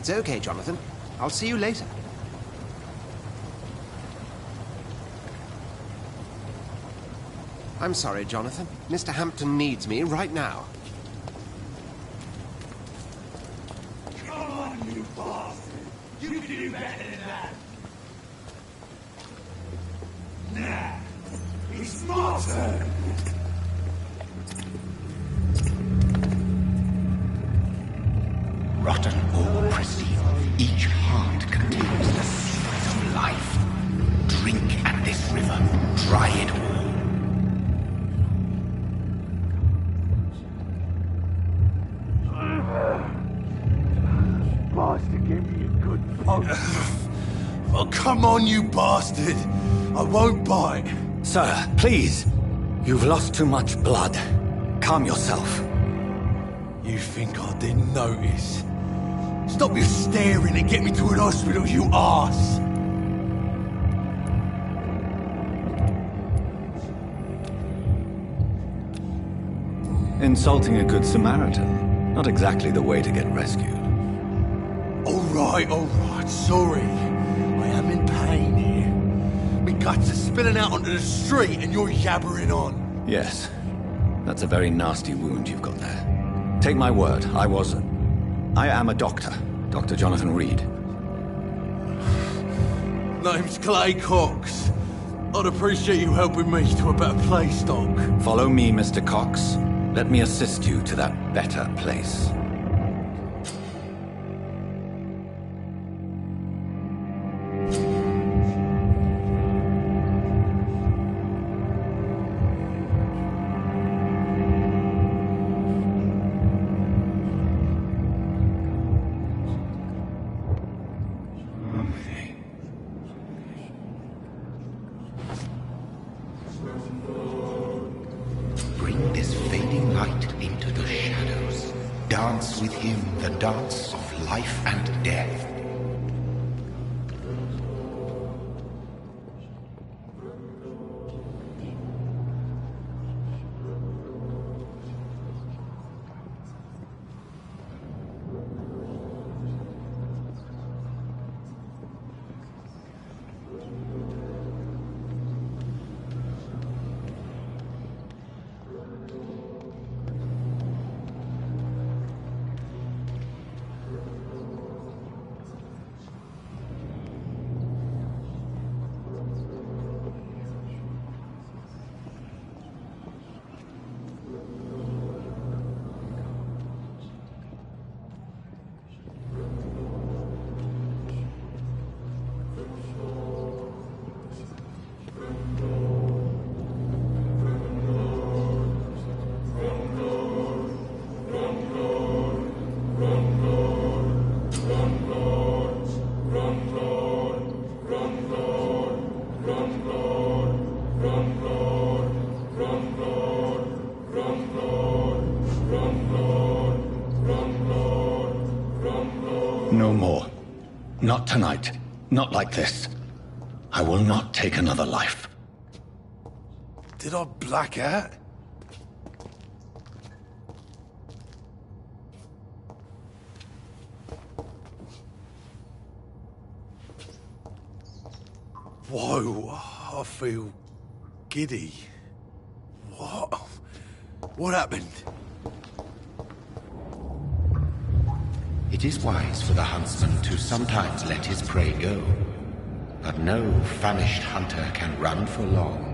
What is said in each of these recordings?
It's okay, Jonathan. I'll see you later. I'm sorry, Jonathan. Mr. Hampton needs me right now. Come on, you bastard! You can do better than that! Nah, it's my turn! Rotten or pristine, each heart contains the secret of life. Drink at this river, try it all. Bastard gave me a good poke. Oh, come on, you bastard! I won't bite. Sir, please. You've lost too much blood. Calm yourself. You think I didn't notice? Stop your staring and get me to an hospital, you arse! Insulting a good Samaritan. Not exactly the way to get rescued. Alright, sorry. I am in pain here. Me guts are spilling out onto the street and you're yabbering on. Yes. That's a very nasty wound you've got there. Take my word, I am a doctor. Dr. Jonathan Reed. Name's Clay Cox. I'd appreciate you helping me to a better place, Doc. Follow me, Mr. Cox. Let me assist you to that better place. Bring this fading light into the shadows. Dance with him the dance of life and death. No more. Not tonight. Not like this. I will not take another life. Did I black out? Whoa, I feel giddy. What happened? It is wise for the huntsman to sometimes let his prey go, but no famished hunter can run for long.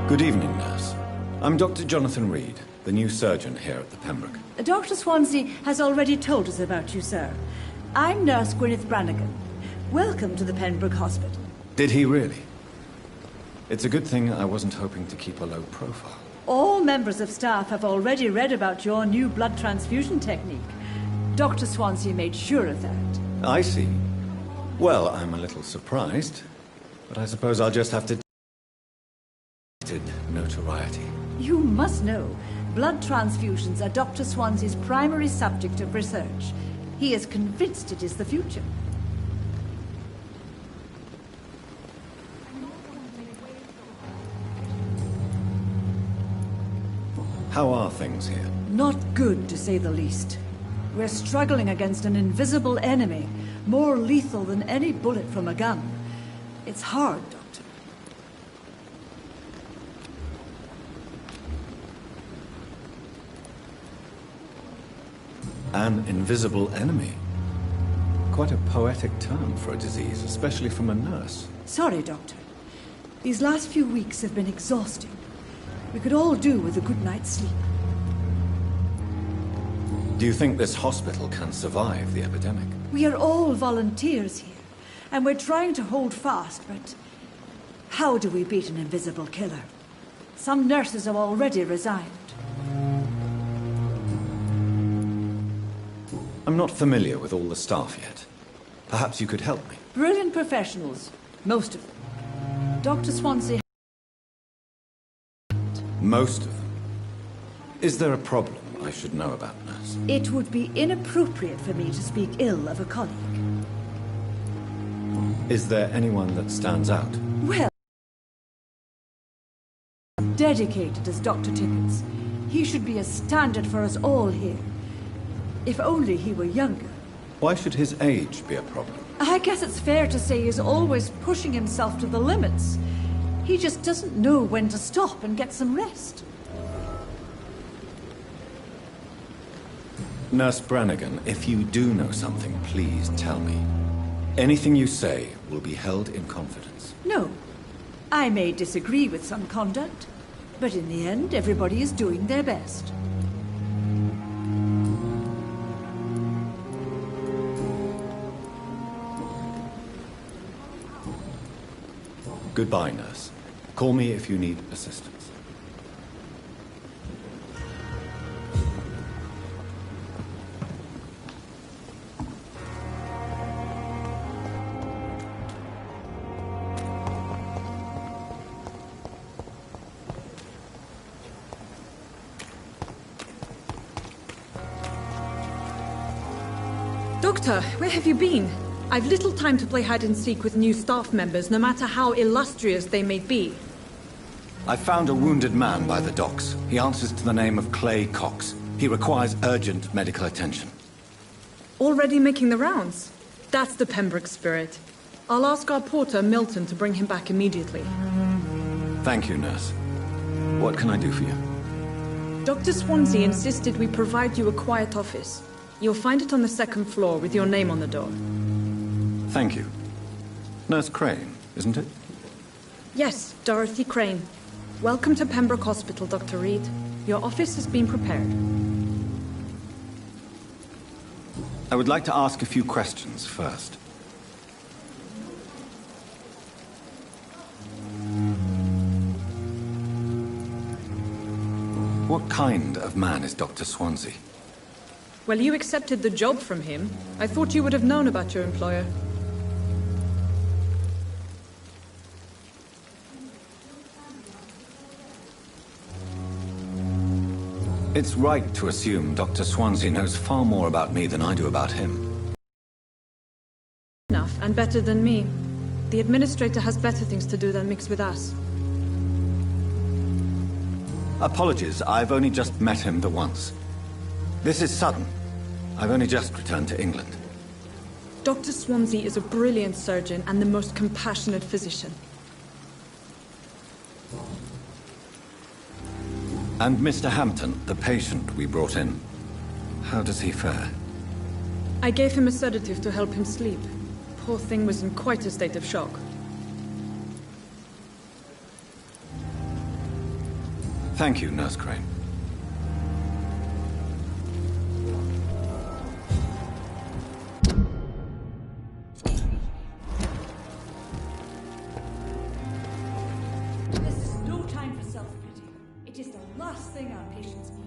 Good evening, nurse. I'm Dr. Jonathan Reed, the new surgeon here at the Pembroke. Dr. Swansea has already told us about you, sir. I'm Nurse Gwyneth Brannigan. Welcome to the Pembroke Hospital. Did he really? It's a good thing I wasn't hoping to keep a low profile. All members of staff have already read about your new blood transfusion technique. Dr. Swansea made sure of that. I see. Well, I'm a little surprised, but I suppose I'll just have to... notoriety. You must know, blood transfusions are Dr. Swansea's primary subject of research. He is convinced it is the future. How are things here? Not good, to say the least. We're struggling against an invisible enemy, more lethal than any bullet from a gun. It's hard, Doctor. An invisible enemy? Quite a poetic term for a disease, especially from a nurse. Sorry, Doctor. These last few weeks have been exhausting. We could all do with a good night's sleep. Do you think this hospital can survive the epidemic? We are all volunteers here, and we're trying to hold fast, but how do we beat an invisible killer? Some nurses have already resigned. I'm not familiar with all the staff yet. Perhaps you could help me. Brilliant professionals, most of them. Dr. Swansea... Most of them. Is there a problem I should know about, nurse? It would be inappropriate for me to speak ill of a colleague. Is there anyone that stands out? Well, dedicated as Dr. Tippins. He should be a standard for us all here. If only he were younger. Why should his age be a problem? I guess it's fair to say he's always pushing himself to the limits. He just doesn't know when to stop and get some rest. Nurse Brannigan, if you do know something, please tell me. Anything you say will be held in confidence. No. I may disagree with some conduct, but in the end, everybody is doing their best. Goodbye, nurse. Call me if you need assistance. Doctor, where have you been? I've little time to play hide and seek with new staff members, no matter how illustrious they may be. I found a wounded man by the docks. He answers to the name of Clay Cox. He requires urgent medical attention. Already making the rounds? That's the Pembroke spirit. I'll ask our porter, Milton, to bring him back immediately. Thank you, nurse. What can I do for you? Dr. Swansea insisted we provide you a quiet office. You'll find it on the second floor with your name on the door. Thank you. Nurse Crane, isn't it? Yes, Dorothy Crane. Welcome to Pembroke Hospital, Dr. Reed. Your office has been prepared. I would like to ask a few questions first. What kind of man is Dr. Swansea? Well, you accepted the job from him. I thought you would have known about your employer. It's right to assume Dr. Swansea knows far more about me than I do about him. Enough, and better than me. The administrator has better things to do than mix with us. Apologies, I've only just met him the once. This is sudden. I've only just returned to England. Dr. Swansea is a brilliant surgeon and the most compassionate physician. And Mr. Hampton, the patient we brought in, how does he fare? I gave him a sedative to help him sleep. Poor thing was in quite a state of shock. Thank you, Nurse Crane. It is the last thing our patients need.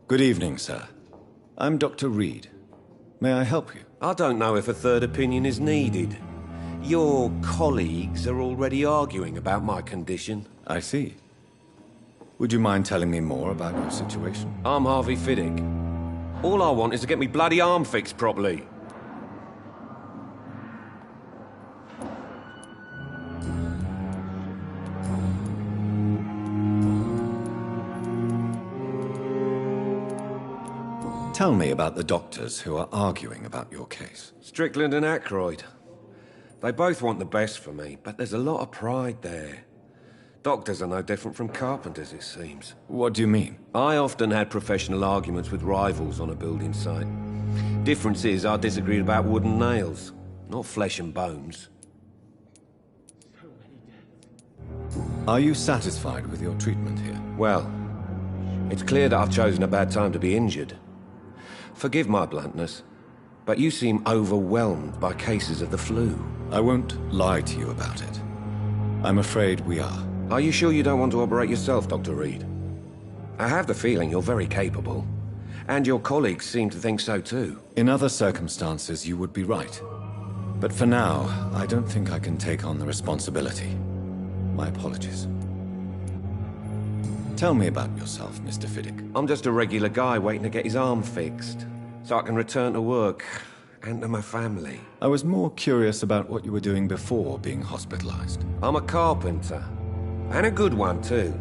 Good evening, sir. I'm Dr. Reed. May I help you? I don't know if a third opinion is needed. Your colleagues are already arguing about my condition. I see. Would you mind telling me more about your situation? I'm Harvey Fiddick. All I want is to get me bloody arm fixed properly. Tell me about the doctors who are arguing about your case. Strickland and Aykroyd. They both want the best for me, but there's a lot of pride there. Doctors are no different from carpenters, it seems. What do you mean? I often had professional arguments with rivals on a building site. Difference is, I disagreed about wooden nails, not flesh and bones. Are you satisfied with your treatment here? Well, it's clear that I've chosen a bad time to be injured. Forgive my bluntness, but you seem overwhelmed by cases of the flu. I won't lie to you about it. I'm afraid we are. Are you sure you don't want to operate yourself, Dr. Reed? I have the feeling you're very capable, and your colleagues seem to think so too. In other circumstances, you would be right. But for now, I don't think I can take on the responsibility. My apologies. Tell me about yourself, Mr. Fiddick. I'm just a regular guy waiting to get his arm fixed, so I can return to work and to my family. I was more curious about what you were doing before being hospitalized. I'm a carpenter, and a good one too.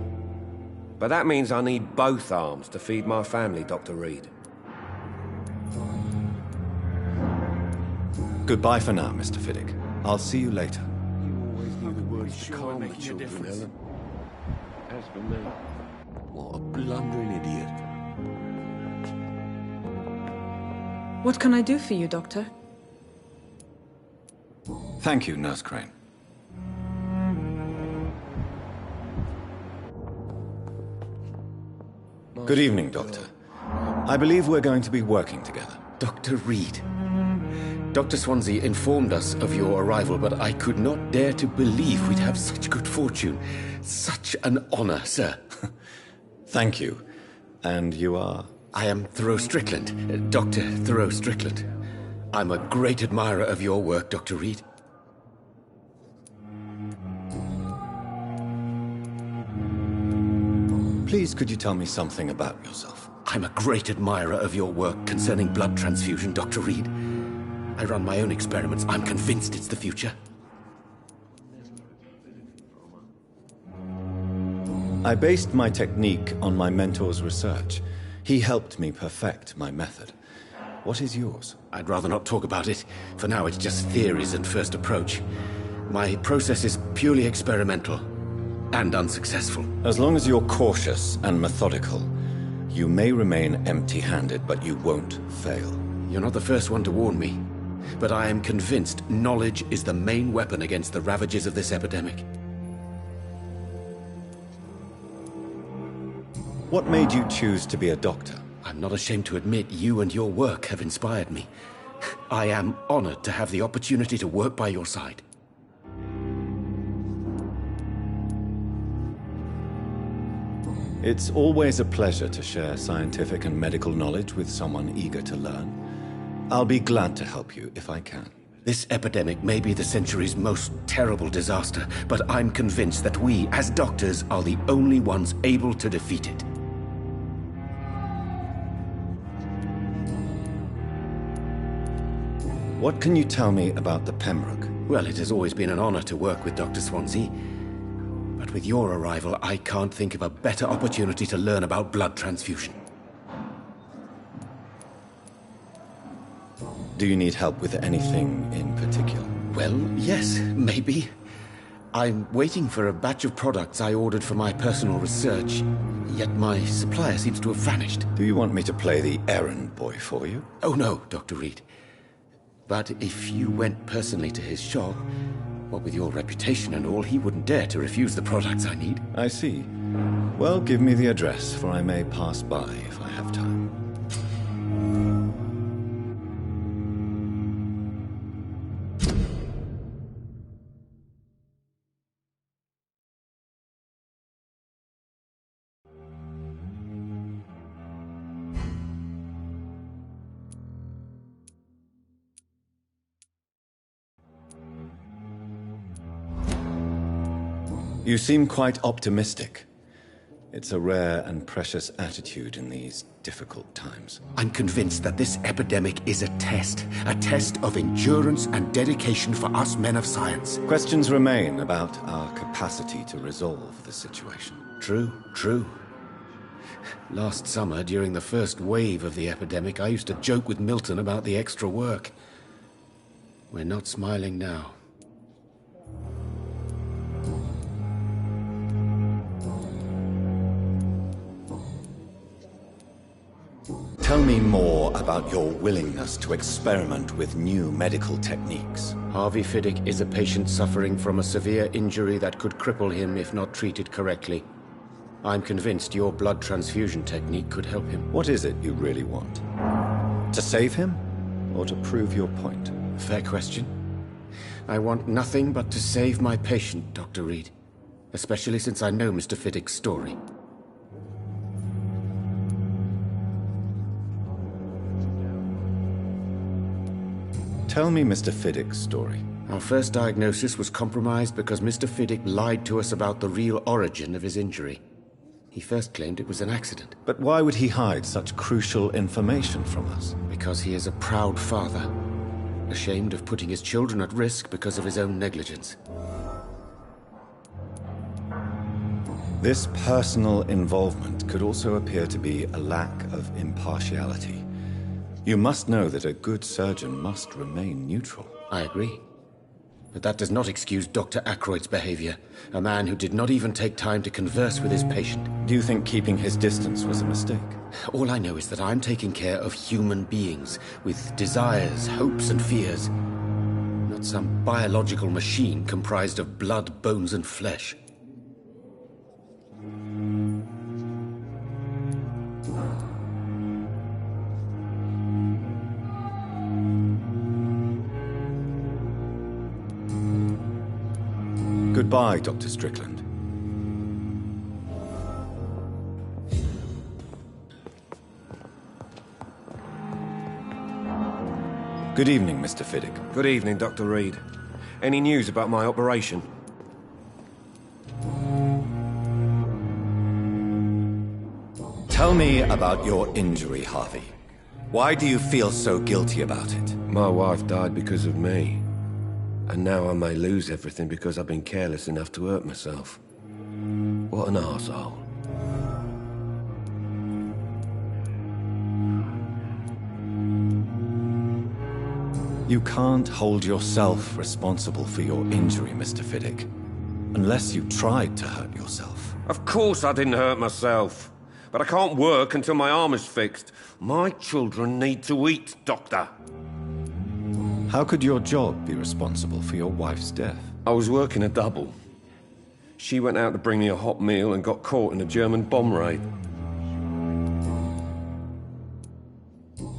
But that means I need both arms to feed my family, Dr. Reed. Goodbye for now, Mr. Fiddick. I'll see you later. You always knew the word sure making a difference. Helen. As for me, what a blundering idiot. What can I do for you, Doctor? Thank you, Nurse Crane. Good evening, Doctor. I believe we're going to be working together. Dr. Reed. Dr. Swansea informed us of your arrival, but I could not dare to believe we'd have such good fortune. Such an honor, sir. Thank you. And you are? I am Thoreau Strickland, Dr. Thoreau Strickland. I'm a great admirer of your work, Dr. Reed. Please, could you tell me something about yourself? I'm a great admirer of your work concerning blood transfusion, Dr. Reed. I run my own experiments. I'm convinced it's the future. I based my technique on my mentor's research. He helped me perfect my method. What is yours? I'd rather not talk about it. For now, it's just theories and first approach. My process is purely experimental and unsuccessful. As long as you're cautious and methodical, you may remain empty-handed, but you won't fail. You're not the first one to warn me, but I am convinced knowledge is the main weapon against the ravages of this epidemic. What made you choose to be a doctor? I'm not ashamed to admit you and your work have inspired me. I am honored to have the opportunity to work by your side. It's always a pleasure to share scientific and medical knowledge with someone eager to learn. I'll be glad to help you if I can. This epidemic may be the century's most terrible disaster, but I'm convinced that we, as doctors, are the only ones able to defeat it. What can you tell me about the Pembroke? Well, it has always been an honor to work with Dr. Swansea. But with your arrival, I can't think of a better opportunity to learn about blood transfusion. Do you need help with anything in particular? Well, yes, maybe. I'm waiting for a batch of products I ordered for my personal research, yet my supplier seems to have vanished. Do you want me to play the errand boy for you? Oh no, Dr. Reed. But if you went personally to his shop, what with your reputation and all, he wouldn't dare to refuse the products I need. I see. Well, give me the address, for I may pass by if I have time. You seem quite optimistic. It's a rare and precious attitude in these difficult times. I'm convinced that this epidemic is a test of endurance and dedication for us men of science. Questions remain about our capacity to resolve the situation. True. Last summer, during the first wave of the epidemic, I used to joke with Milton about the extra work. We're not smiling now. Tell me more about your willingness to experiment with new medical techniques. Harvey Fiddick is a patient suffering from a severe injury that could cripple him if not treated correctly. I'm convinced your blood transfusion technique could help him. What is it you really want? To save him, or to prove your point? Fair question. I want nothing but to save my patient, Dr. Reed. Especially since I know Mr. Fiddick's story. Tell me Mr. Fiddick's story. Our first diagnosis was compromised because Mr. Fiddick lied to us about the real origin of his injury. He first claimed it was an accident. But why would he hide such crucial information from us? Because he is a proud father, ashamed of putting his children at risk because of his own negligence. This personal involvement could also appear to be a lack of impartiality. You must know that a good surgeon must remain neutral. I agree. But that does not excuse Dr. Ackroyd's behavior, a man who did not even take time to converse with his patient. Do you think keeping his distance was a mistake? All I know is that I'm taking care of human beings, with desires, hopes, and fears. Not some biological machine comprised of blood, bones, and flesh. Goodbye, Dr. Strickland. Good evening, Mr. Fiddick. Good evening, Dr. Reed. Any news about my operation? Tell me about your injury, Harvey. Why do you feel so guilty about it? My wife died because of me. And now I may lose everything because I've been careless enough to hurt myself. What an arsehole. You can't hold yourself responsible for your injury, Mr. Fiddick. Unless you tried to hurt yourself. Of course I didn't hurt myself. But I can't work until my arm is fixed. My children need to eat, Doctor. How could your job be responsible for your wife's death? I was working a double. She went out to bring me a hot meal and got caught in a German bomb raid.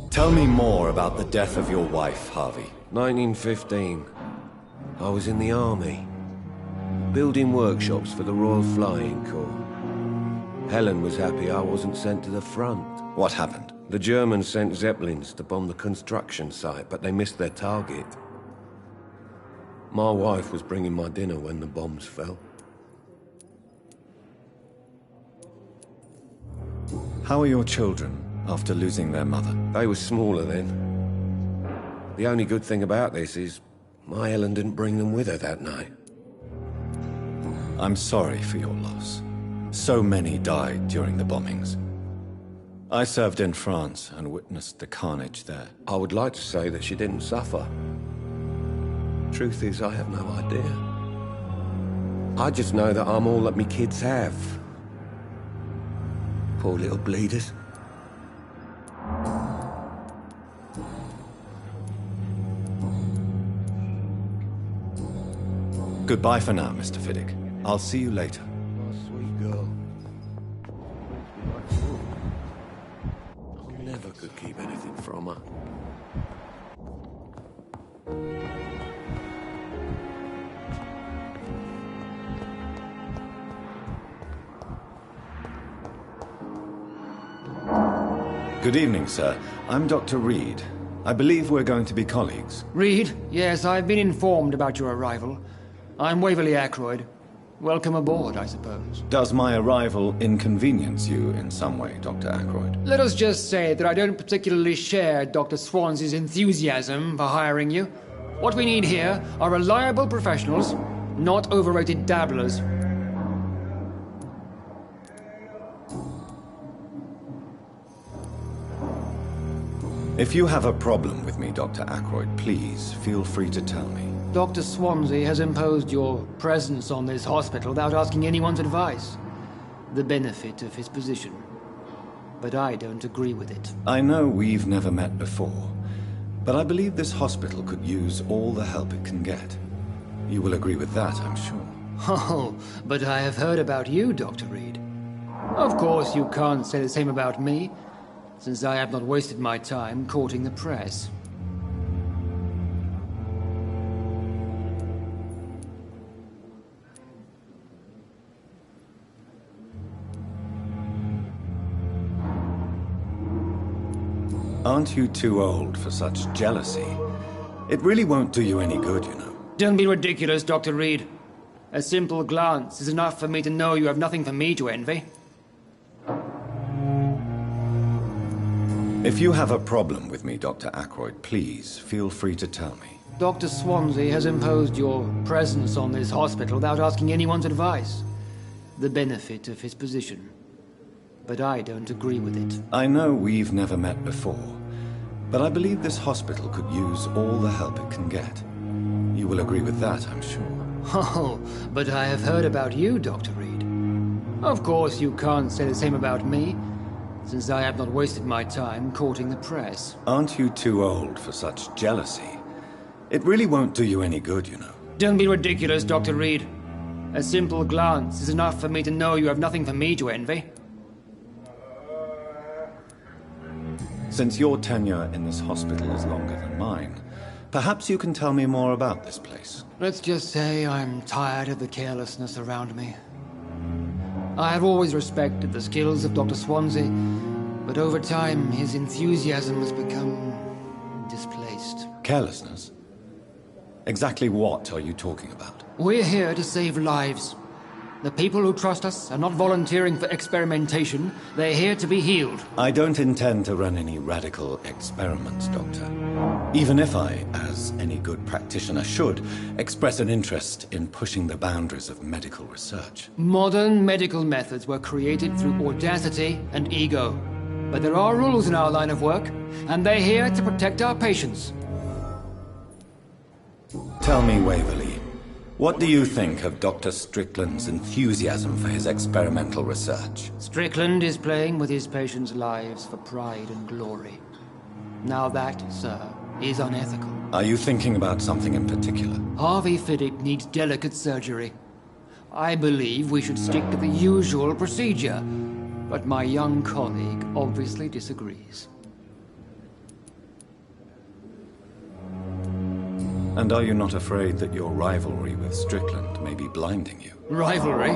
Tell me more about the death of your wife, Harvey. 1915. I was in the army, building workshops for the Royal Flying Corps. Helen was happy I wasn't sent to the front. What happened? The Germans sent Zeppelins to bomb the construction site, but they missed their target. My wife was bringing my dinner when the bombs fell. How are your children after losing their mother? They were smaller then. The only good thing about this is my Helen didn't bring them with her that night. I'm sorry for your loss. So many died during the bombings. I served in France and witnessed the carnage there. I would like to say that she didn't suffer. Truth is, I have no idea. I just know that I'm all that me kids have. Poor little bleeders. Goodbye for now, Mr. Fiddick. I'll see you later. Oh, sweet girl. I never could keep anything from her. Good evening, sir. I'm Dr. Reed. I believe we're going to be colleagues. Reed? Yes, I've been informed about your arrival. I'm Waverly Ackroyd. Welcome aboard, I suppose. Does my arrival inconvenience you in some way, Dr. Ackroyd? Let us just say that I don't particularly share Dr. Swansea's enthusiasm for hiring you. What we need here are reliable professionals, not overrated dabblers. If you have a problem with me, Dr. Ackroyd, please feel free to tell me. Dr. Swansea has imposed your presence on this hospital without asking anyone's advice. The benefit of his position. But I don't agree with it. I know we've never met before, but I believe this hospital could use all the help it can get. You will agree with that, I'm sure. Oh, but I have heard about you, Dr. Reed. Of course, you can't say the same about me, since I have not wasted my time courting the press. Aren't you too old for such jealousy? It really won't do you any good, you know. Don't be ridiculous, Dr. Reed. A simple glance is enough for me to know you have nothing for me to envy. If you have a problem with me, Dr. Ackroyd, please feel free to tell me. Dr. Swansea has imposed your presence on this hospital without asking anyone's advice. The benefit of his position. But I don't agree with it. I know we've never met before, but I believe this hospital could use all the help it can get. You will agree with that, I'm sure. Oh, but I have heard about you, Dr. Reed. Of course, you can't say the same about me, since I have not wasted my time courting the press. Aren't you too old for such jealousy? It really won't do you any good, you know. Don't be ridiculous, Dr. Reed. A simple glance is enough for me to know you have nothing for me to envy. Since your tenure in this hospital is longer than mine, perhaps you can tell me more about this place. Let's just say I'm tired of the carelessness around me. I have always respected the skills of Dr. Swansea, but over time his enthusiasm has become displaced. Carelessness? Exactly what are you talking about? We're here to save lives. The people who trust us are not volunteering for experimentation. They're here to be healed. I don't intend to run any radical experiments, Doctor. Even if I, as any good practitioner should, express an interest in pushing the boundaries of medical research. Modern medical methods were created through audacity and ego. But there are rules in our line of work, and they're here to protect our patients. Tell me, Waverly, what do you think of Dr. Strickland's enthusiasm for his experimental research? Strickland is playing with his patients' lives for pride and glory. Now that, sir, is unethical. Are you thinking about something in particular? Harvey Fiddick needs delicate surgery. I believe we should stick to the usual procedure, but my young colleague obviously disagrees. And are you not afraid that your rivalry with Strickland may be blinding you? Rivalry?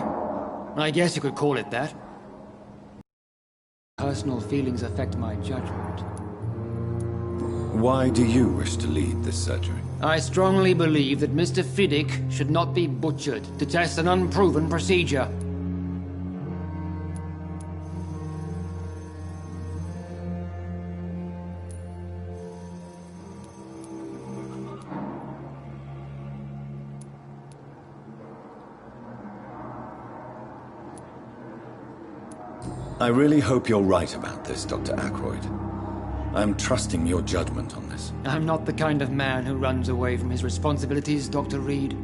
I guess you could call it that. Personal feelings affect my judgment. Why do you wish to lead this surgery? I strongly believe that Mr. Fiddick should not be butchered to test an unproven procedure. I really hope you're right about this, Dr. Ackroyd. I'm trusting your judgment on this. I'm not the kind of man who runs away from his responsibilities, Dr. Reed.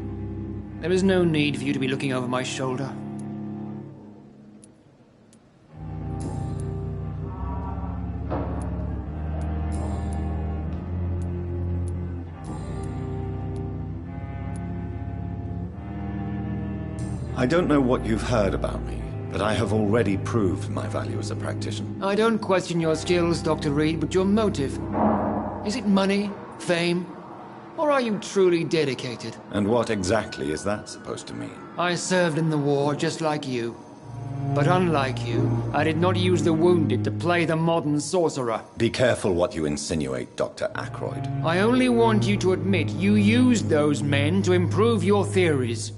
There is no need for you to be looking over my shoulder. I don't know what you've heard about me, but I have already proved my value as a practitioner. I don't question your skills, Dr. Reed, but your motive. Is it money, fame, or are you truly dedicated? And what exactly is that supposed to mean? I served in the war just like you. But unlike you, I did not use the wounded to play the modern sorcerer. Be careful what you insinuate, Dr. Ackroyd. I only want you to admit you used those men to improve your theories.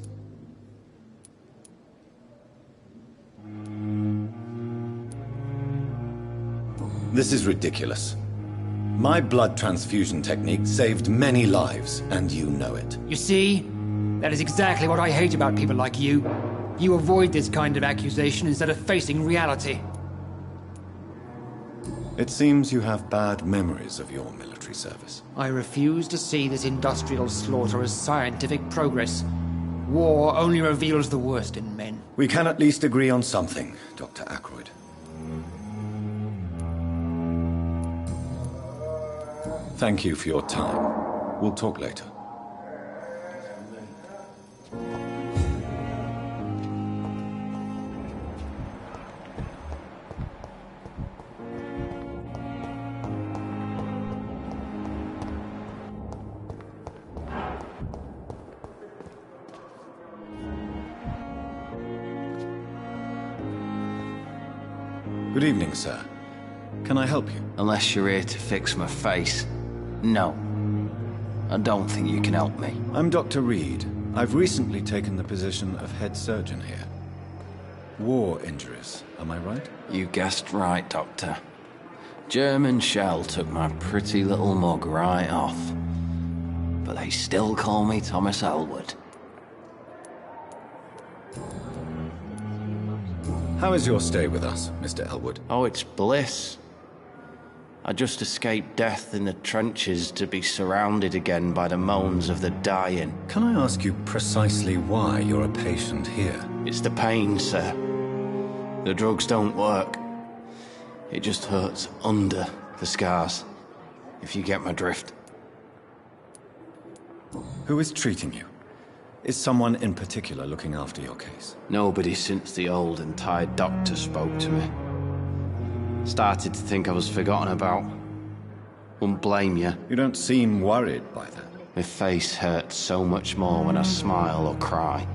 This is ridiculous. My blood transfusion technique saved many lives, and you know it. You see? That is exactly what I hate about people like you. You avoid this kind of accusation instead of facing reality. It seems you have bad memories of your military service. I refuse to see this industrial slaughter as scientific progress. War only reveals the worst in men. We can at least agree on something, Dr. Ackroyd. Thank you for your time. We'll talk later. Good evening, sir. Can I help you? Unless you're here to fix my face. No. I don't think you can help me. I'm Dr. Reed. I've recently taken the position of head surgeon here. War injuries, am I right? You guessed right, Doctor. German shell took my pretty little mug right off. But they still call me Thomas Elwood. How is your stay with us, Mr. Elwood? Oh, it's bliss. I just escaped death in the trenches to be surrounded again by the moans of the dying. Can I ask you precisely why you're a patient here? It's the pain, sir. The drugs don't work. It just hurts under the scars, if you get my drift. Who is treating you? Is someone in particular looking after your case? Nobody since the old and tired doctor spoke to me. Started to think I was forgotten about. Wouldn't blame you. You don't seem worried by that. My face hurts so much more when I smile or cry.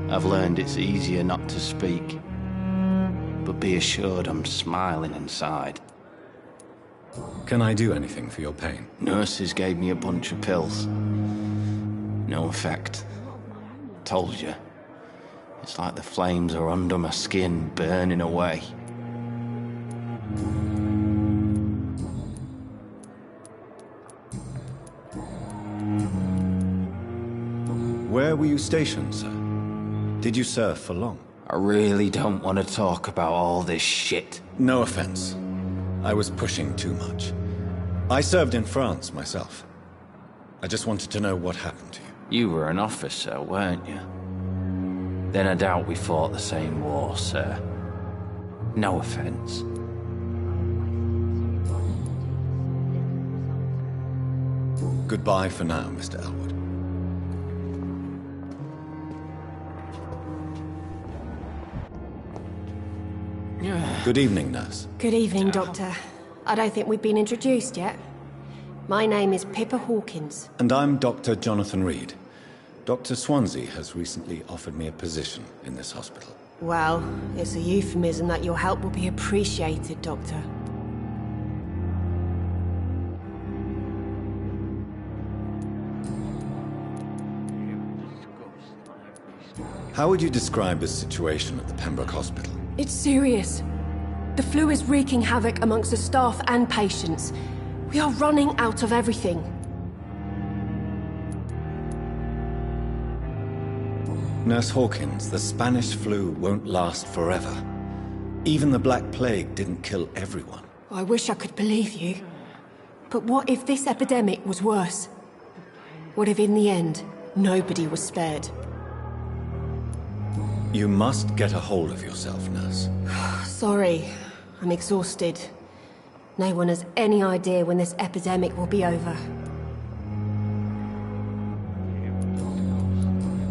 I've learned it's easier not to speak. But be assured I'm smiling inside. Can I do anything for your pain? Nurses gave me a bunch of pills. No effect. Told you. It's like the flames are under my skin, burning away. Where were you stationed, sir? Did you serve for long? I really don't want to talk about all this shit. No offense. I was pushing too much. I served in France myself. I just wanted to know what happened to you. You were an officer, weren't you? Then I doubt we fought the same war, sir. No offense. Goodbye for now, Mr. Elwood. Good evening, nurse. Good evening, Doctor. I don't think we've been introduced yet. My name is Pippa Hawkins. And I'm Dr. Jonathan Reed. Dr. Swansea has recently offered me a position in this hospital. Well, it's a euphemism that your help will be appreciated, Doctor. How would you describe the situation at the Pembroke Hospital? It's serious. The flu is wreaking havoc amongst the staff and patients. We are running out of everything. Nurse Hawkins, the Spanish flu won't last forever. Even the Black Plague didn't kill everyone. I wish I could believe you. But what if this epidemic was worse? What if in the end, nobody was spared? You must get a hold of yourself, nurse. Sorry, I'm exhausted. No one has any idea when this epidemic will be over.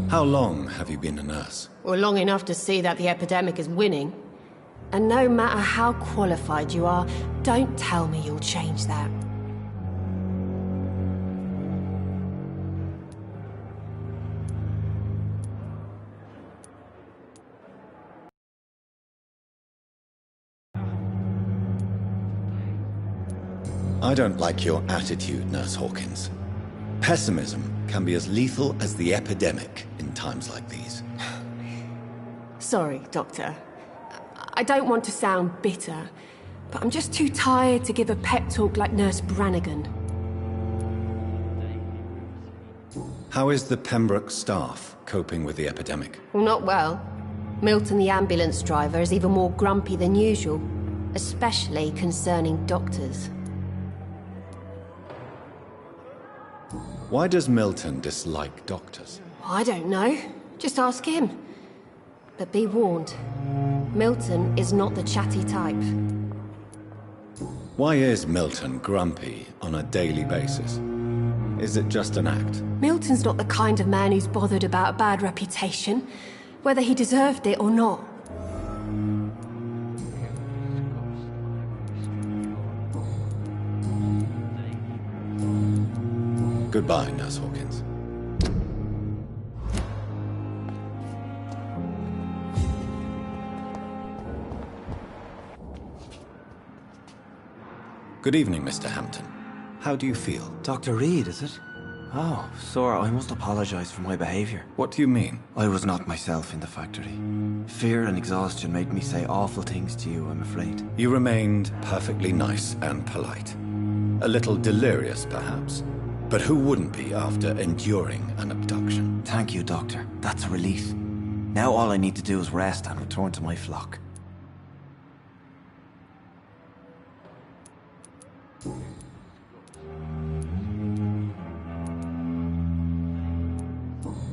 How long have you been a nurse? Well, long enough to see that the epidemic is winning. And no matter how qualified you are, don't tell me you'll change that. I don't like your attitude, Nurse Hawkins. Pessimism can be as lethal as the epidemic in times like these. Sorry, Doctor. I don't want to sound bitter, but I'm just too tired to give a pep talk like Nurse Brannigan. How is the Pembroke staff coping with the epidemic? Well, not well. Milton, the ambulance driver, is even more grumpy than usual, especially concerning doctors. Why does Milton dislike doctors? I don't know. Just ask him. But be warned, Milton is not the chatty type. Why is Milton grumpy on a daily basis? Is it just an act? Milton's not the kind of man who's bothered about a bad reputation, whether he deserved it or not. Goodbye, Nurse Hawkins. Good evening, Mr. Hampton. How do you feel? Dr. Reed, is it? Oh, sir, I must apologize for my behavior. What do you mean? I was not myself in the factory. Fear and exhaustion made me say awful things to you, I'm afraid. You remained perfectly nice and polite. A little delirious, perhaps. But who wouldn't be after enduring an abduction? Thank you, Doctor. That's a relief. Now all I need to do is rest and return to my flock.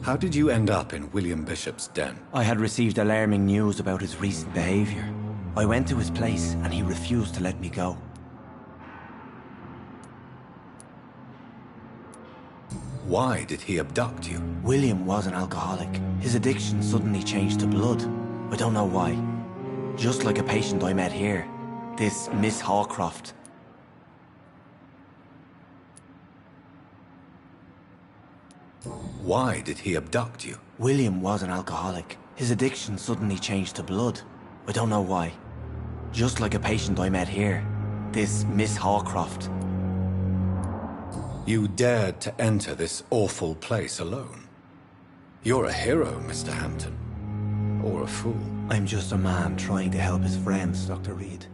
How did you end up in William Bishop's den? I had received alarming news about his recent behavior. I went to his place and he refused to let me go. Why did he abduct you? William was an alcoholic. His addiction suddenly changed to blood. I don't know why. Just like a patient I met here. This Miss Hawcroft. Why did he abduct you? William was an alcoholic. His addiction suddenly changed to blood. I don't know why. Just like a patient I met here. This Miss Hawcroft. You dared to enter this awful place alone. You're a hero, Mr. Hampton. Or a fool. I'm just a man trying to help his friends, Dr. Reed.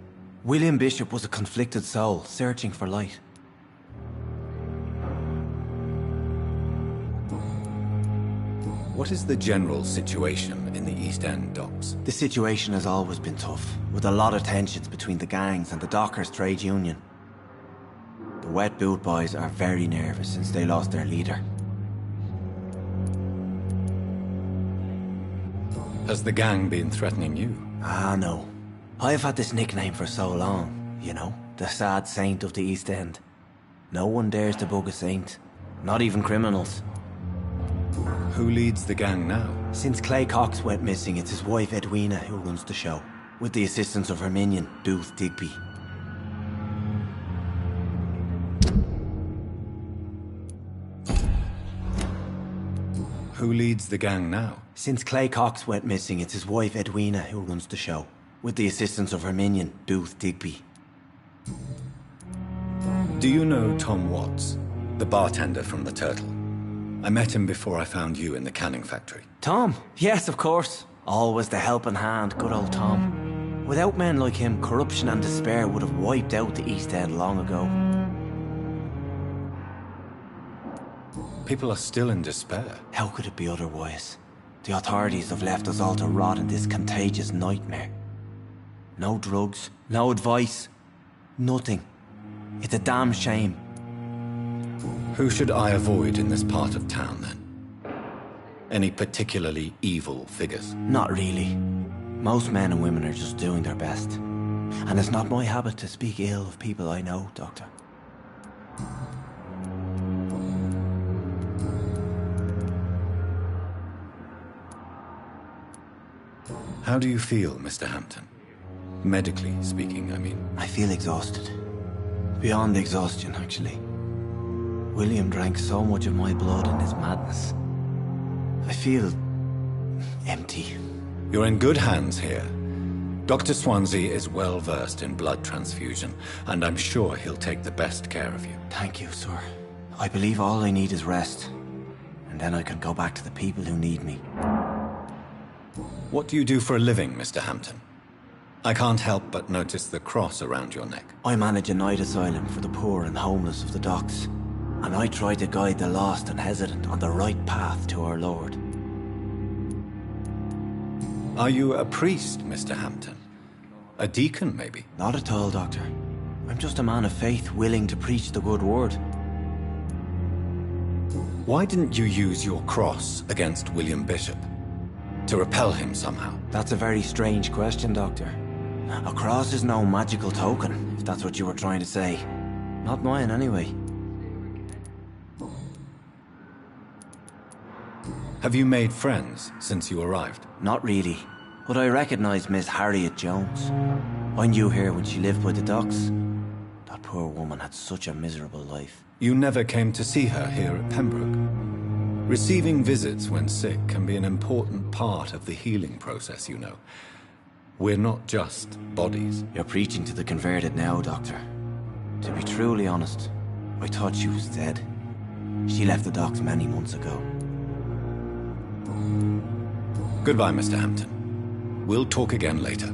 William Bishop was a conflicted soul, searching for light. What is the general situation in the East End docks? The situation has always been tough, with a lot of tensions between the gangs and the dockers' trade union. The Wet Boot Boys are very nervous since they lost their leader. Has the gang been threatening you? Ah, no. I've had this nickname for so long, you know, the sad saint of the East End. No one dares to bug a saint, not even criminals. Who leads the gang now? Since Clay Cox went missing, it's his wife Edwina who runs the show, with the assistance of her minion, Booth Digby. Who leads the gang now? Since Clay Cox went missing, it's his wife Edwina who runs the show, with the assistance of her minion, Booth Digby. Do you know Tom Watts, the bartender from the Turtle? I met him before I found you in the canning factory. Tom? Yes, of course. Always the helping hand, good old Tom. Without men like him, corruption and despair would have wiped out the East End long ago. People are still in despair. How could it be otherwise? The authorities have left us all to rot in this contagious nightmare. No drugs, no advice, nothing. It's a damn shame. Who should I avoid in this part of town, then? Any particularly evil figures? Not really. Most men and women are just doing their best. And it's not my habit to speak ill of people I know, Doctor. How do you feel, Mr. Hampton? Medically speaking, I mean. I feel exhausted. Beyond exhaustion, actually. William drank so much of my blood in his madness. I feel empty. You're in good hands here. Dr. Swansea is well versed in blood transfusion, and I'm sure he'll take the best care of you. Thank you, sir. I believe all I need is rest. And then I can go back to the people who need me. What do you do for a living, Mr. Hampton? I can't help but notice the cross around your neck. I manage a night asylum for the poor and homeless of the docks. And I try to guide the lost and hesitant on the right path to our Lord. Are you a priest, Mr. Hampton? A deacon, maybe? Not at all, Doctor. I'm just a man of faith willing to preach the good word. Why didn't you use your cross against William Bishop? To repel him somehow? That's a very strange question, Doctor. A cross is no magical token, if that's what you were trying to say. Not mine, anyway. Have you made friends since you arrived? Not really, but I recognise Miss Harriet Jones. I knew her when she lived by the docks. That poor woman had such a miserable life. You never came to see her here at Pembroke? Receiving visits when sick can be an important part of the healing process, you know. We're not just bodies. You're preaching to the converted now, Doctor. To be truly honest, I thought she was dead. She left the docks many months ago. Goodbye, Mr. Hampton. We'll talk again later.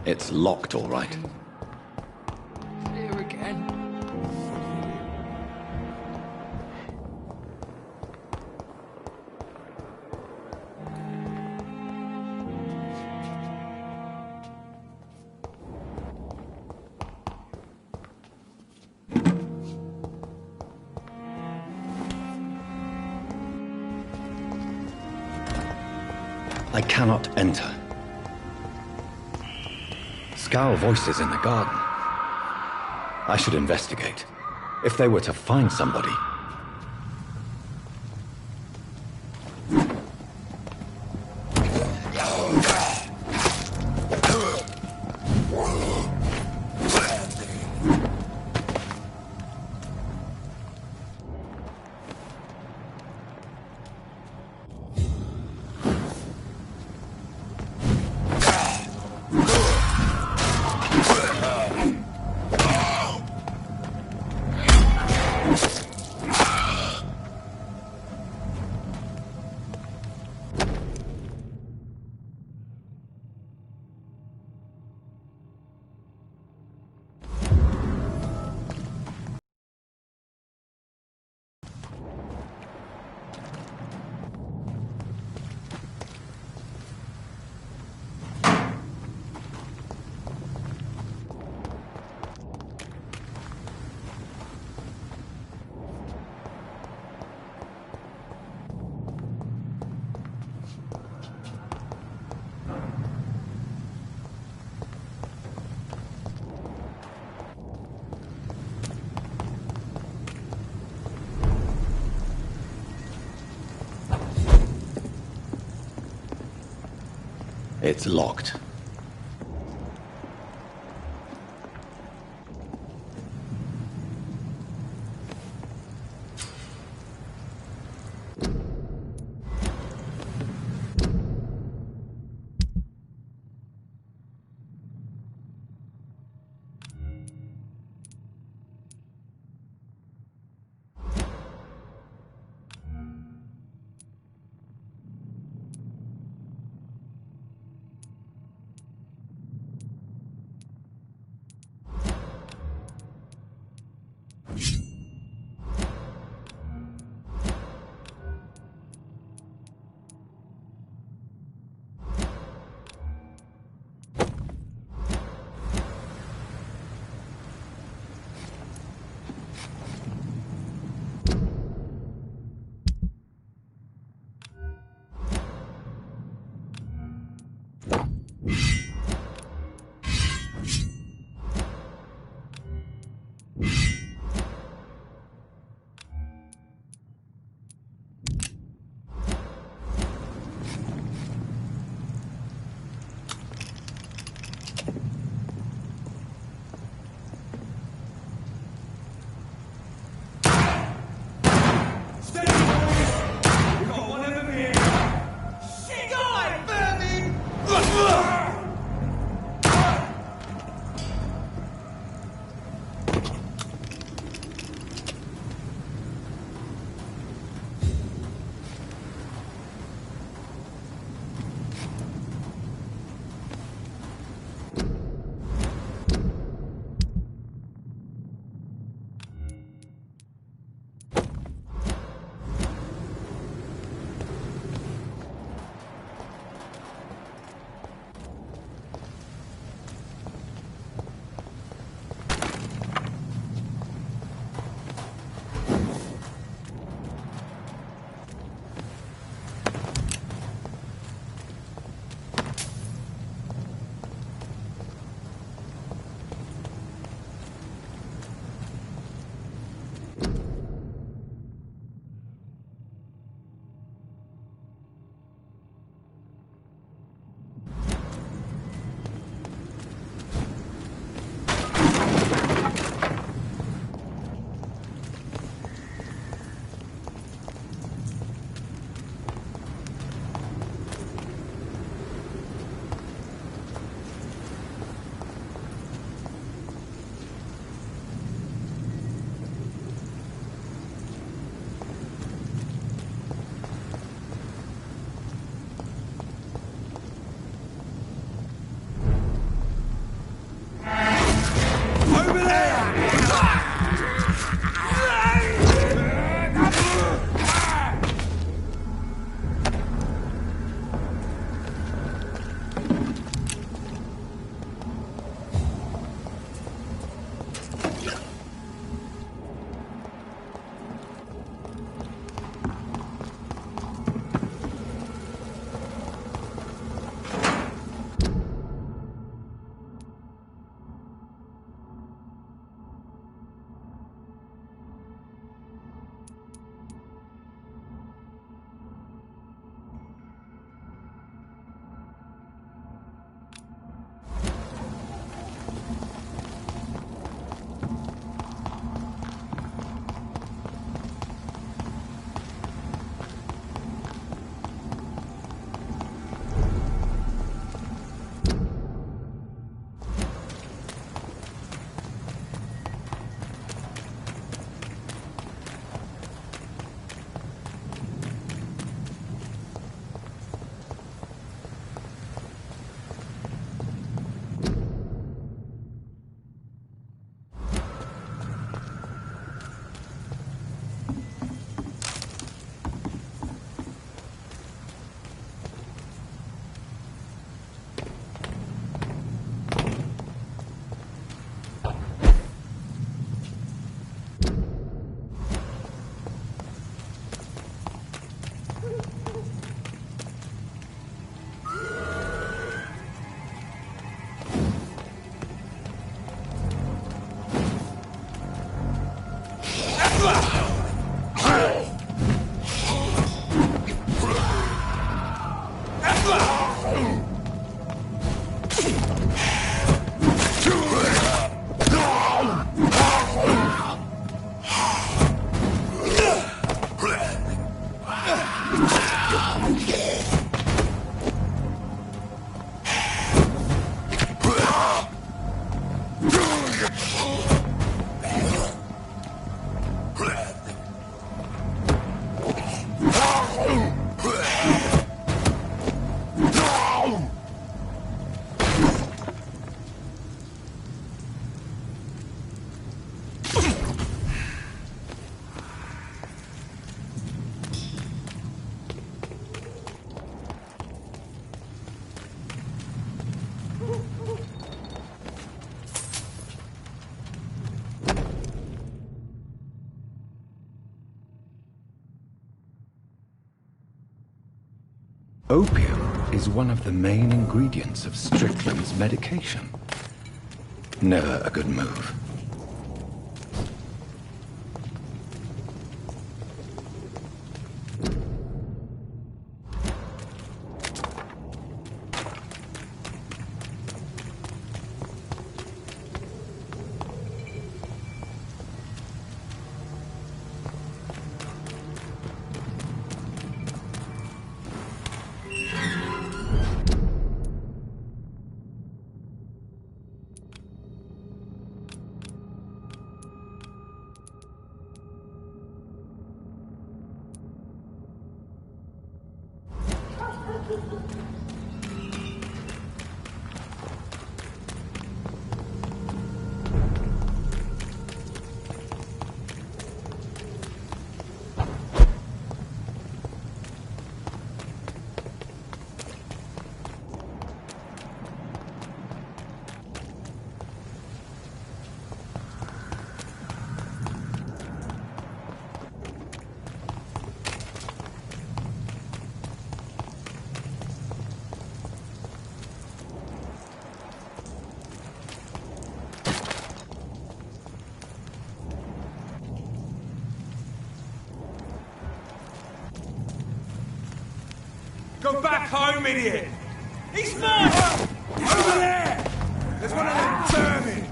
It's locked, all right. Here again. I cannot enter. Scowl voices in the garden. I should investigate. If they were to find somebody. It's locked. Opium is one of the main ingredients of Strickland's medication. Never a good move. Go back home, idiot! He's mine! Over there! There's one of them vermin!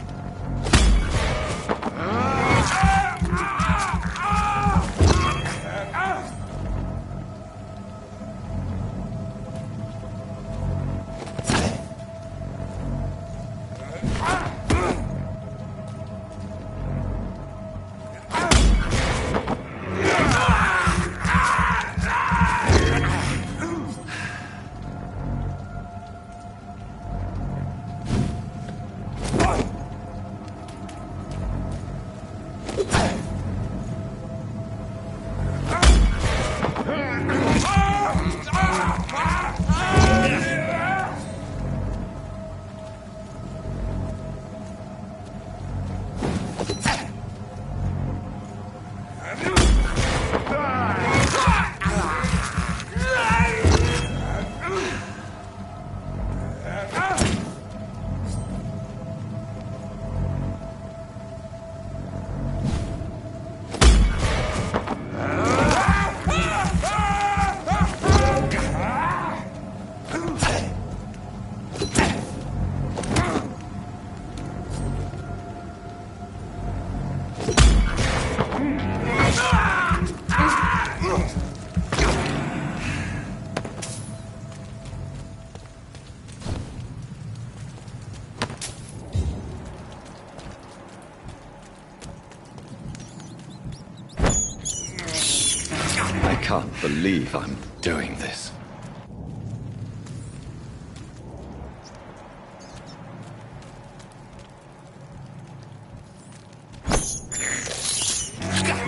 I can't believe I'm doing this.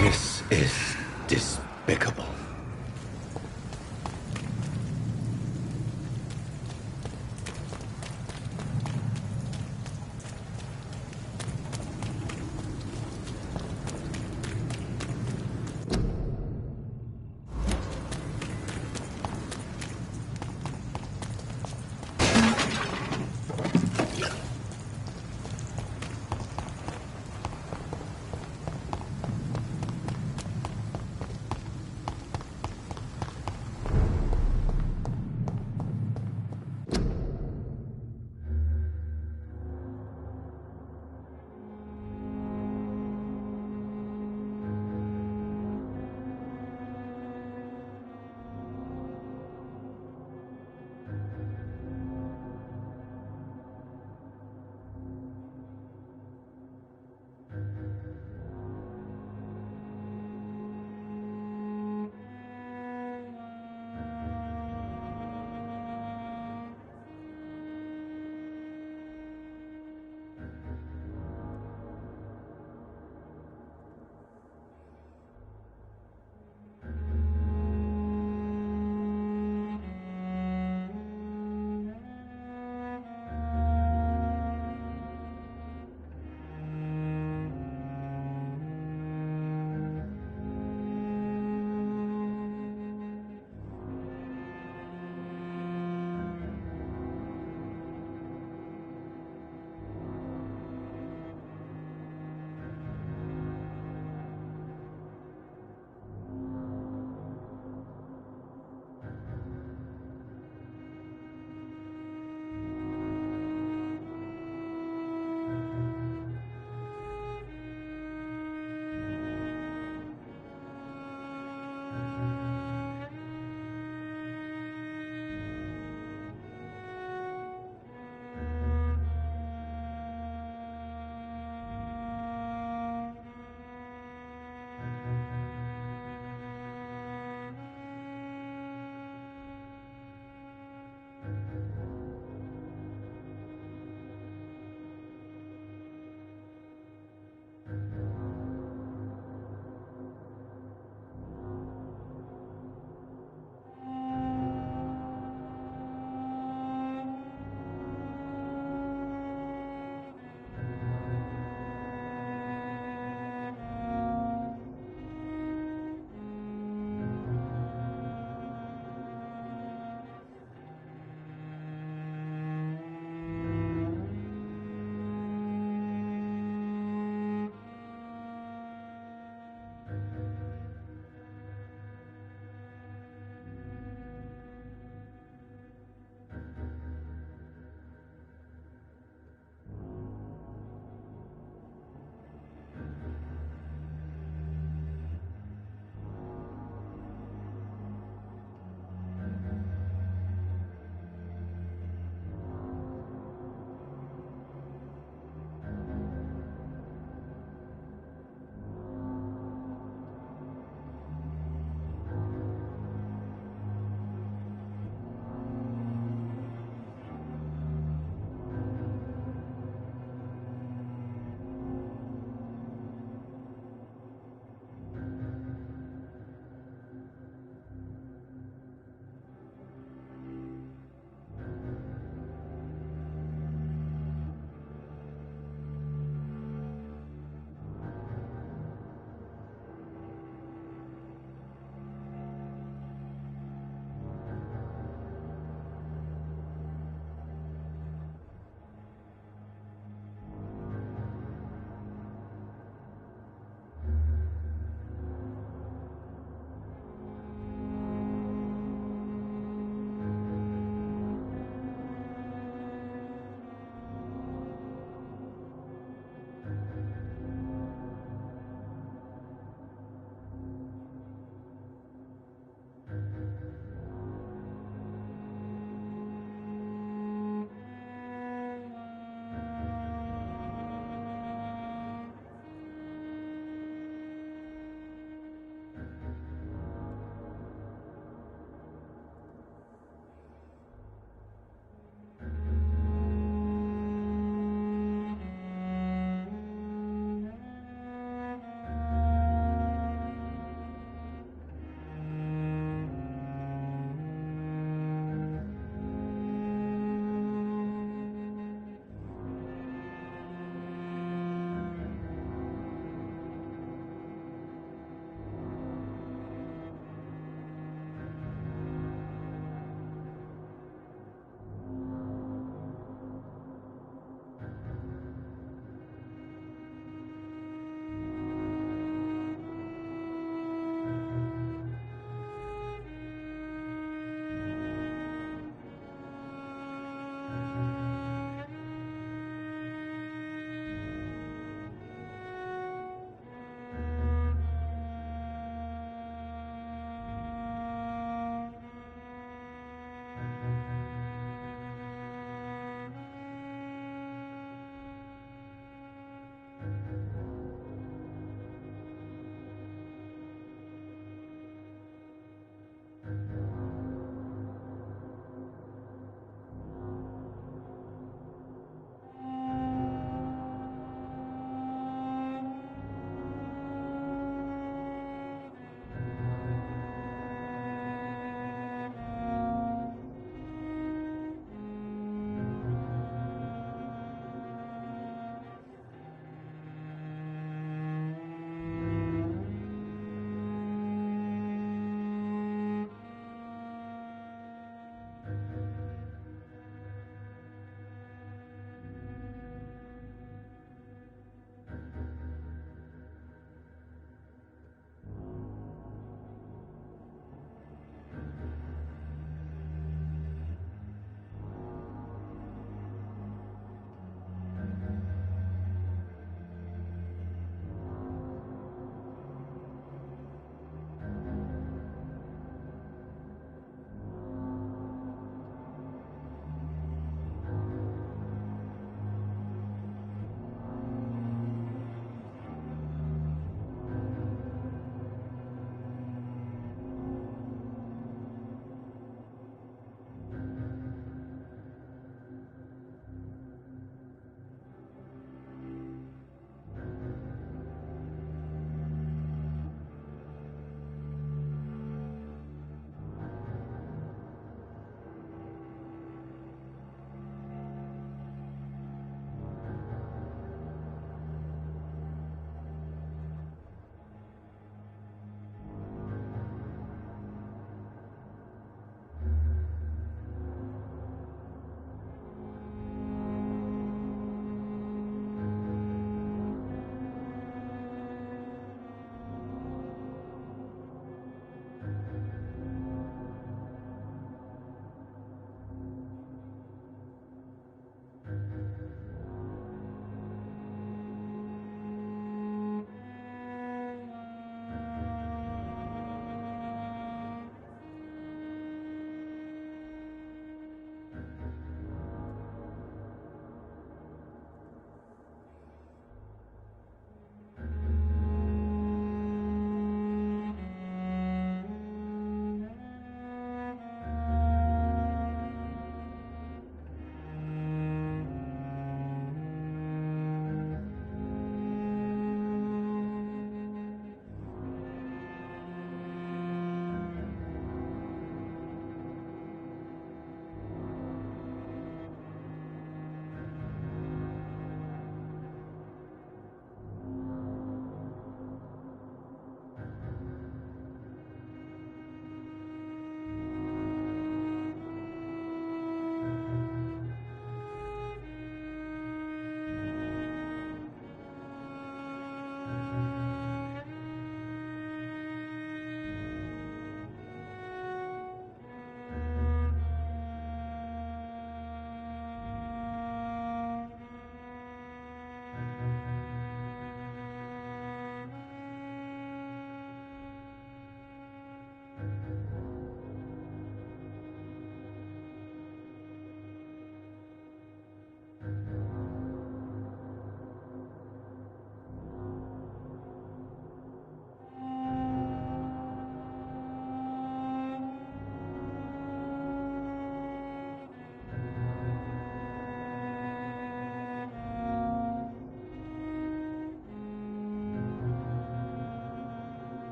This is despicable.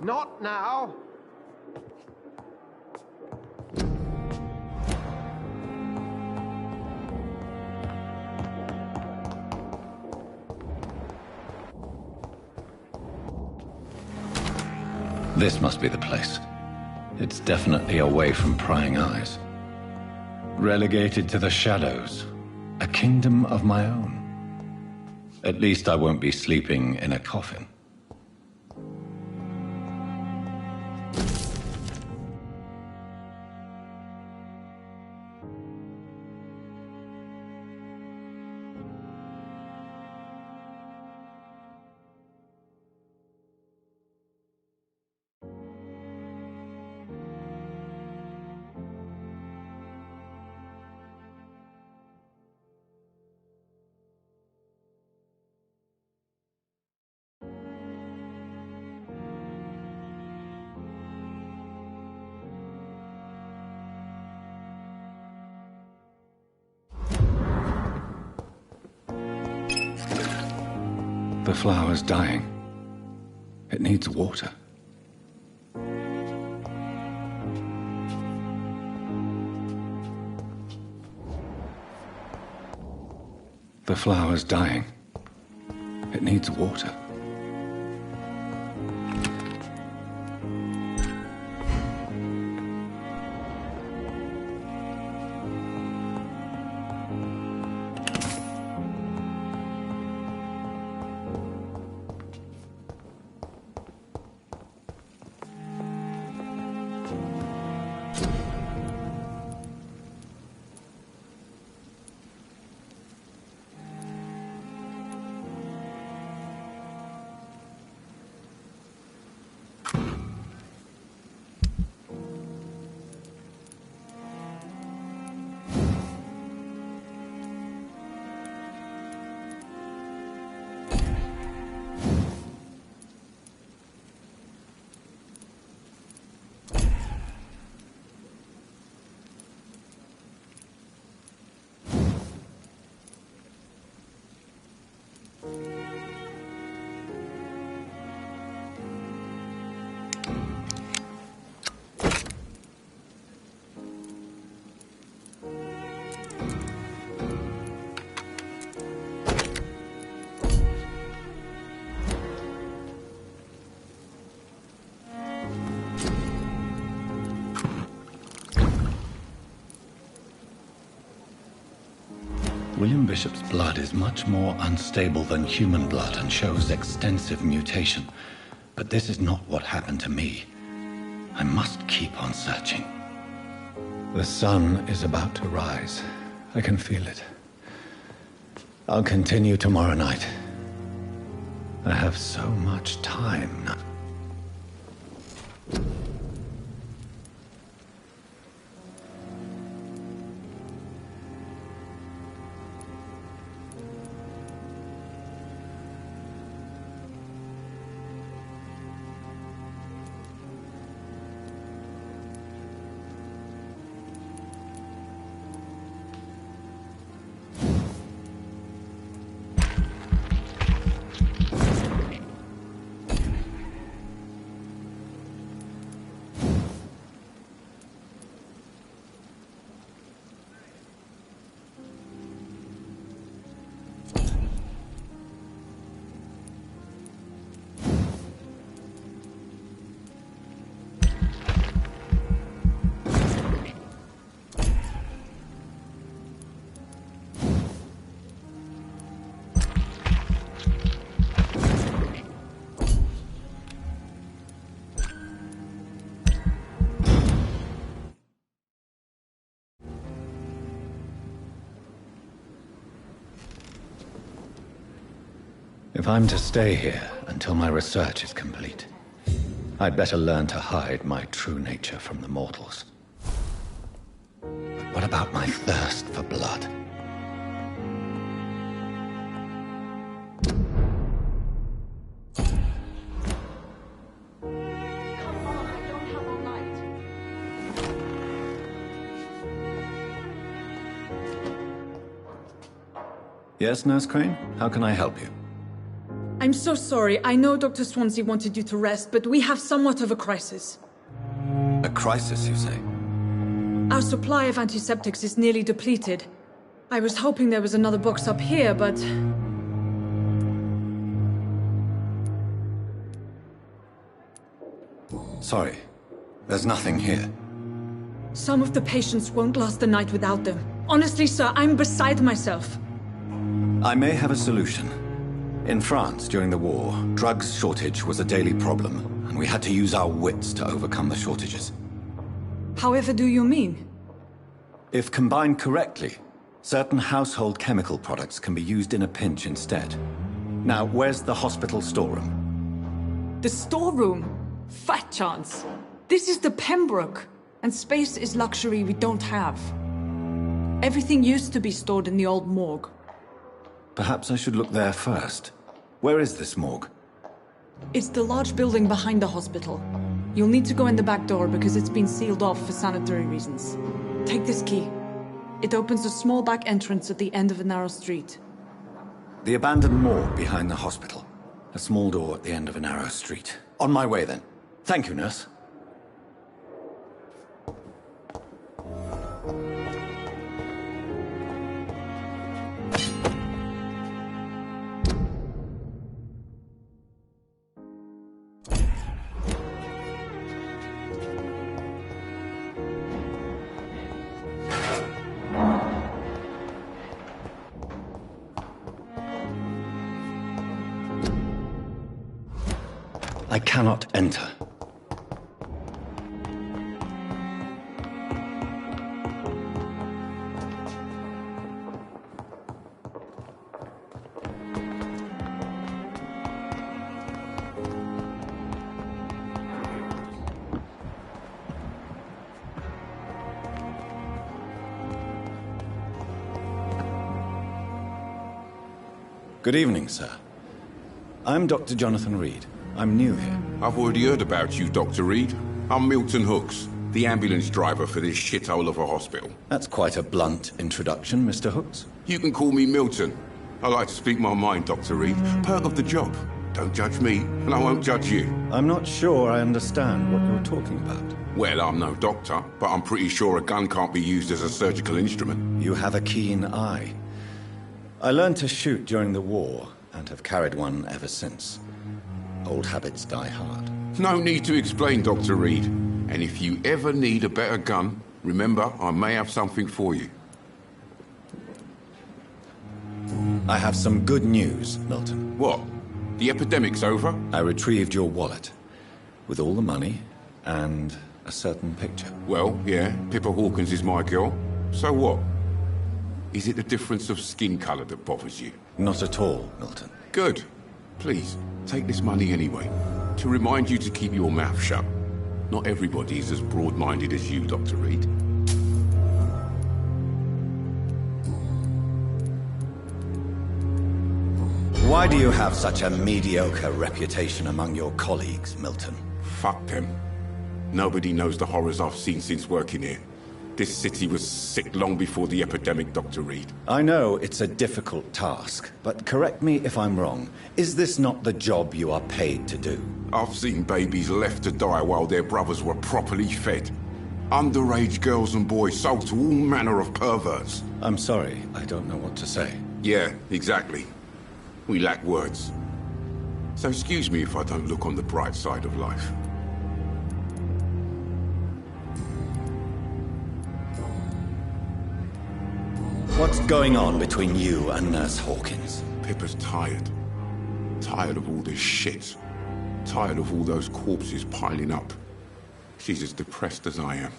Not now. This must be the place. It's definitely away from prying eyes. Relegated to the shadows. A kingdom of my own. At least I won't be sleeping in a coffin. The flower's dying. It needs water. The flower's dying. It needs water. William Bishop's blood is much more unstable than human blood and shows extensive mutation. But this is not what happened to me. I must keep on searching. The sun is about to rise. I can feel it. I'll continue tomorrow night. I have so much time now. If I'm to stay here until my research is complete, I'd better learn to hide my true nature from the mortals. But what about my thirst for blood? Yes, Nurse Crane? How can I help you? I'm so sorry. I know Dr. Swansea wanted you to rest, but we have somewhat of a crisis. A crisis, you say? Our supply of antiseptics is nearly depleted. I was hoping there was another box up here, but... Sorry. There's nothing here. Some of the patients won't last the night without them. Honestly, sir, I'm beside myself. I may have a solution. In France, during the war, drugs shortage was a daily problem, and we had to use our wits to overcome the shortages. However do you mean? If combined correctly, certain household chemical products can be used in a pinch instead. Now, where's the hospital storeroom? The storeroom? Fat chance. This is the Pembroke, and space is luxury we don't have. Everything used to be stored in the old morgue. Perhaps I should look there first. Where is this morgue? It's the large building behind the hospital. You'll need to go in the back door because it's been sealed off for sanitary reasons. Take this key. It opens a small back entrance at the end of a narrow street. The abandoned morgue behind the hospital. A small door at the end of a narrow street. On my way then. Thank you, nurse. I cannot enter. Good evening, sir. I'm Dr. Jonathan Reed. I'm new here. I've already heard about you, Dr. Reed. I'm Milton Hooks, the ambulance driver for this shithole of a hospital. That's quite a blunt introduction, Mr. Hooks. You can call me Milton. I like to speak my mind, Dr. Reed. Perk of the job. Don't judge me, and I won't judge you. I'm not sure I understand what you're talking about. Well, I'm no doctor, but I'm pretty sure a gun can't be used as a surgical instrument. You have a keen eye. I learned to shoot during the war, and have carried one ever since. Old habits die hard. No need to explain, Dr. Reed. And if you ever need a better gun, remember, I may have something for you. I have some good news, Milton. What? The epidemic's over? I retrieved your wallet, with all the money, and a certain picture. Well, yeah, Pippa Hawkins is my girl. So what? Is it the difference of skin colour that bothers you? Not at all, Milton. Good. Please, take this money anyway, to remind you to keep your mouth shut. Not everybody is as broad-minded as you, Dr. Reed. Why do you have such a mediocre reputation among your colleagues, Milton? Fuck them. Nobody knows the horrors I've seen since working here. This city was sick long before the epidemic, Dr. Reed. I know it's a difficult task, but correct me if I'm wrong. Is this not the job you are paid to do? I've seen babies left to die while their brothers were properly fed. Underage girls and boys sold to all manner of perverts. I'm sorry, I don't know what to say. Yeah, exactly. We lack words. So excuse me if I don't look on the bright side of life. What's going on between you and Nurse Hawkins? Pippa's tired. Tired of all this shit. Tired of all those corpses piling up. She's as depressed as I am.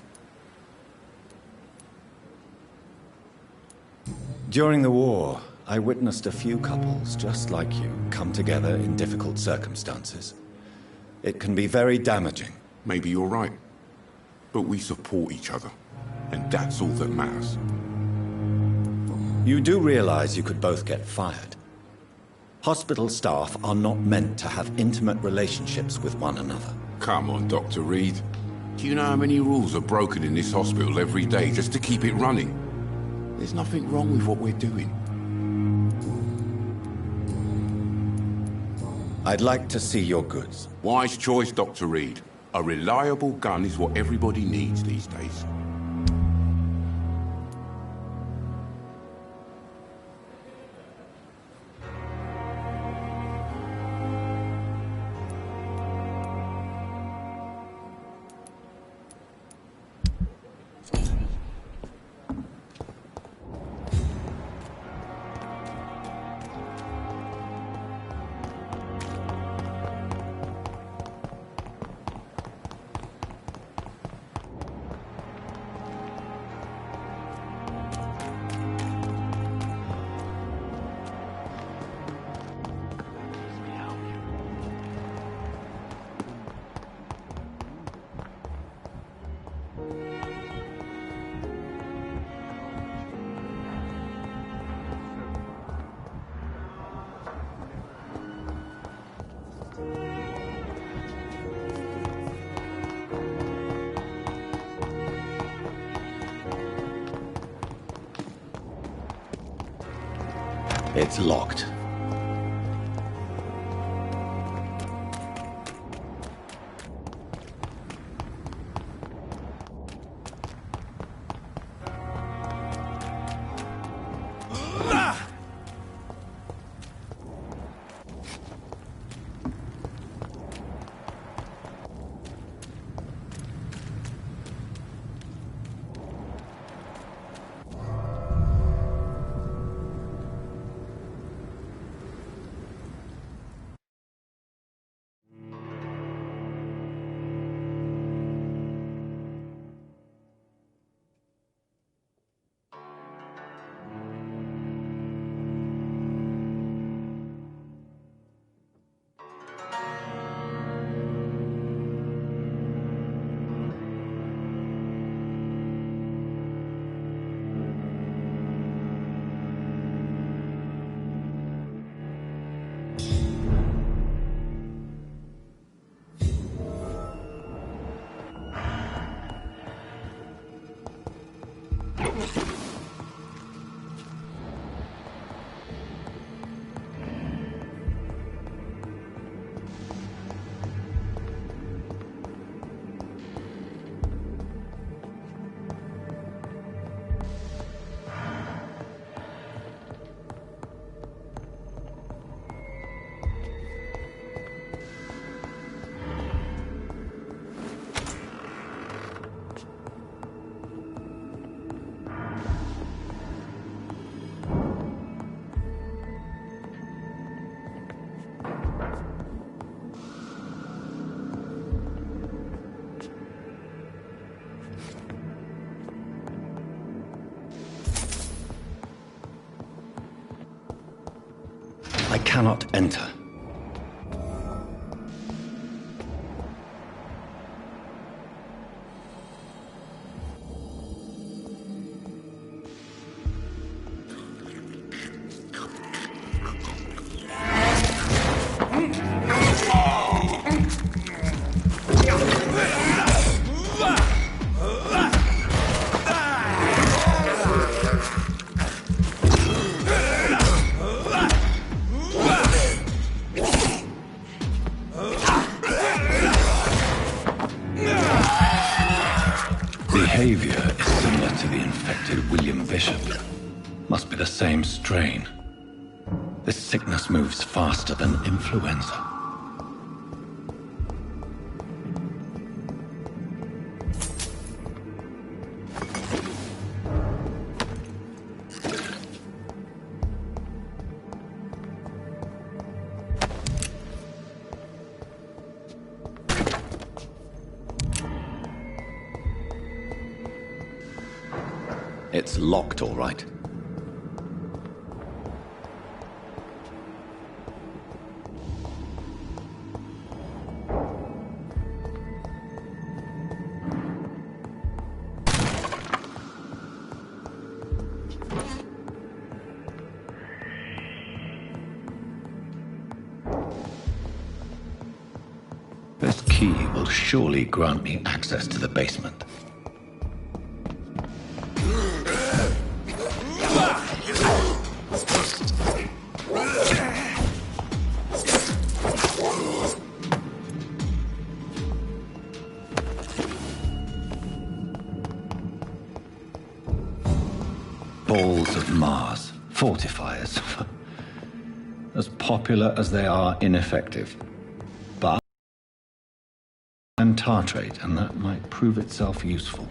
During the war, I witnessed a few couples just like you come together in difficult circumstances. It can be very damaging. Maybe you're right. But we support each other. And that's all that matters. You do realize you could both get fired. Hospital staff are not meant to have intimate relationships with one another. Come on, Dr. Reed. Do you know how many rules are broken in this hospital every day just to keep it running? There's nothing wrong with what we're doing. I'd like to see your goods. Wise choice, Dr. Reed. A reliable gun is what everybody needs these days. It's locked. I cannot enter. Behavior is similar to the infected William Bishop. Must be the same strain. This sickness moves faster than influenza. It's locked, all right. This key will surely grant me access to the basement. balls of Mars, fortifiers. As popular as they are ineffective. But and tartrate, and that might prove itself useful.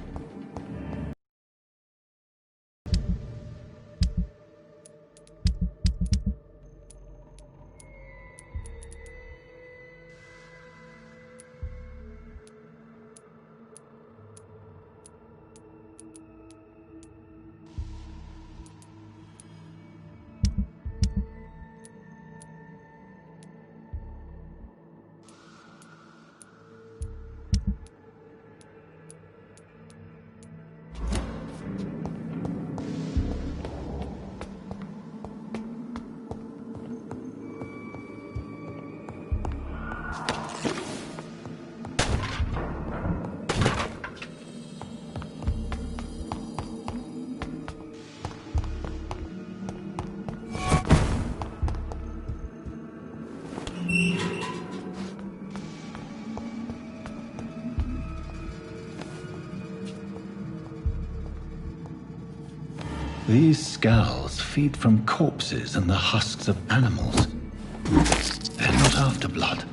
These skulls feed from corpses and the husks of animals. They're not after blood.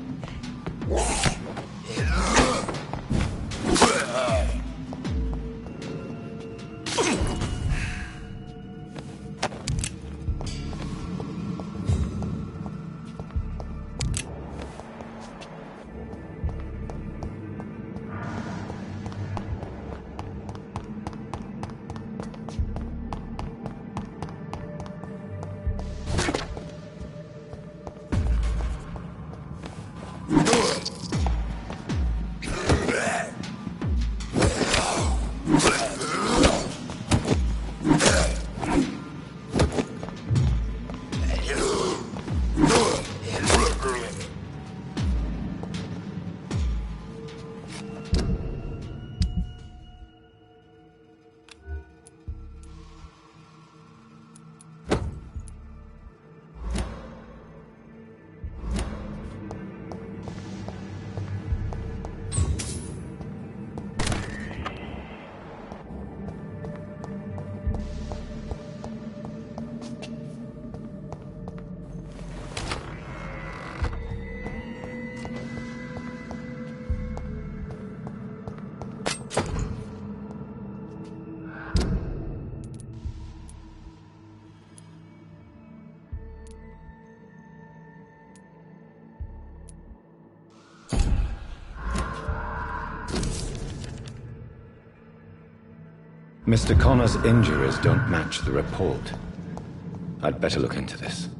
Mr. Connor's injuries don't match the report. I'd better look into this.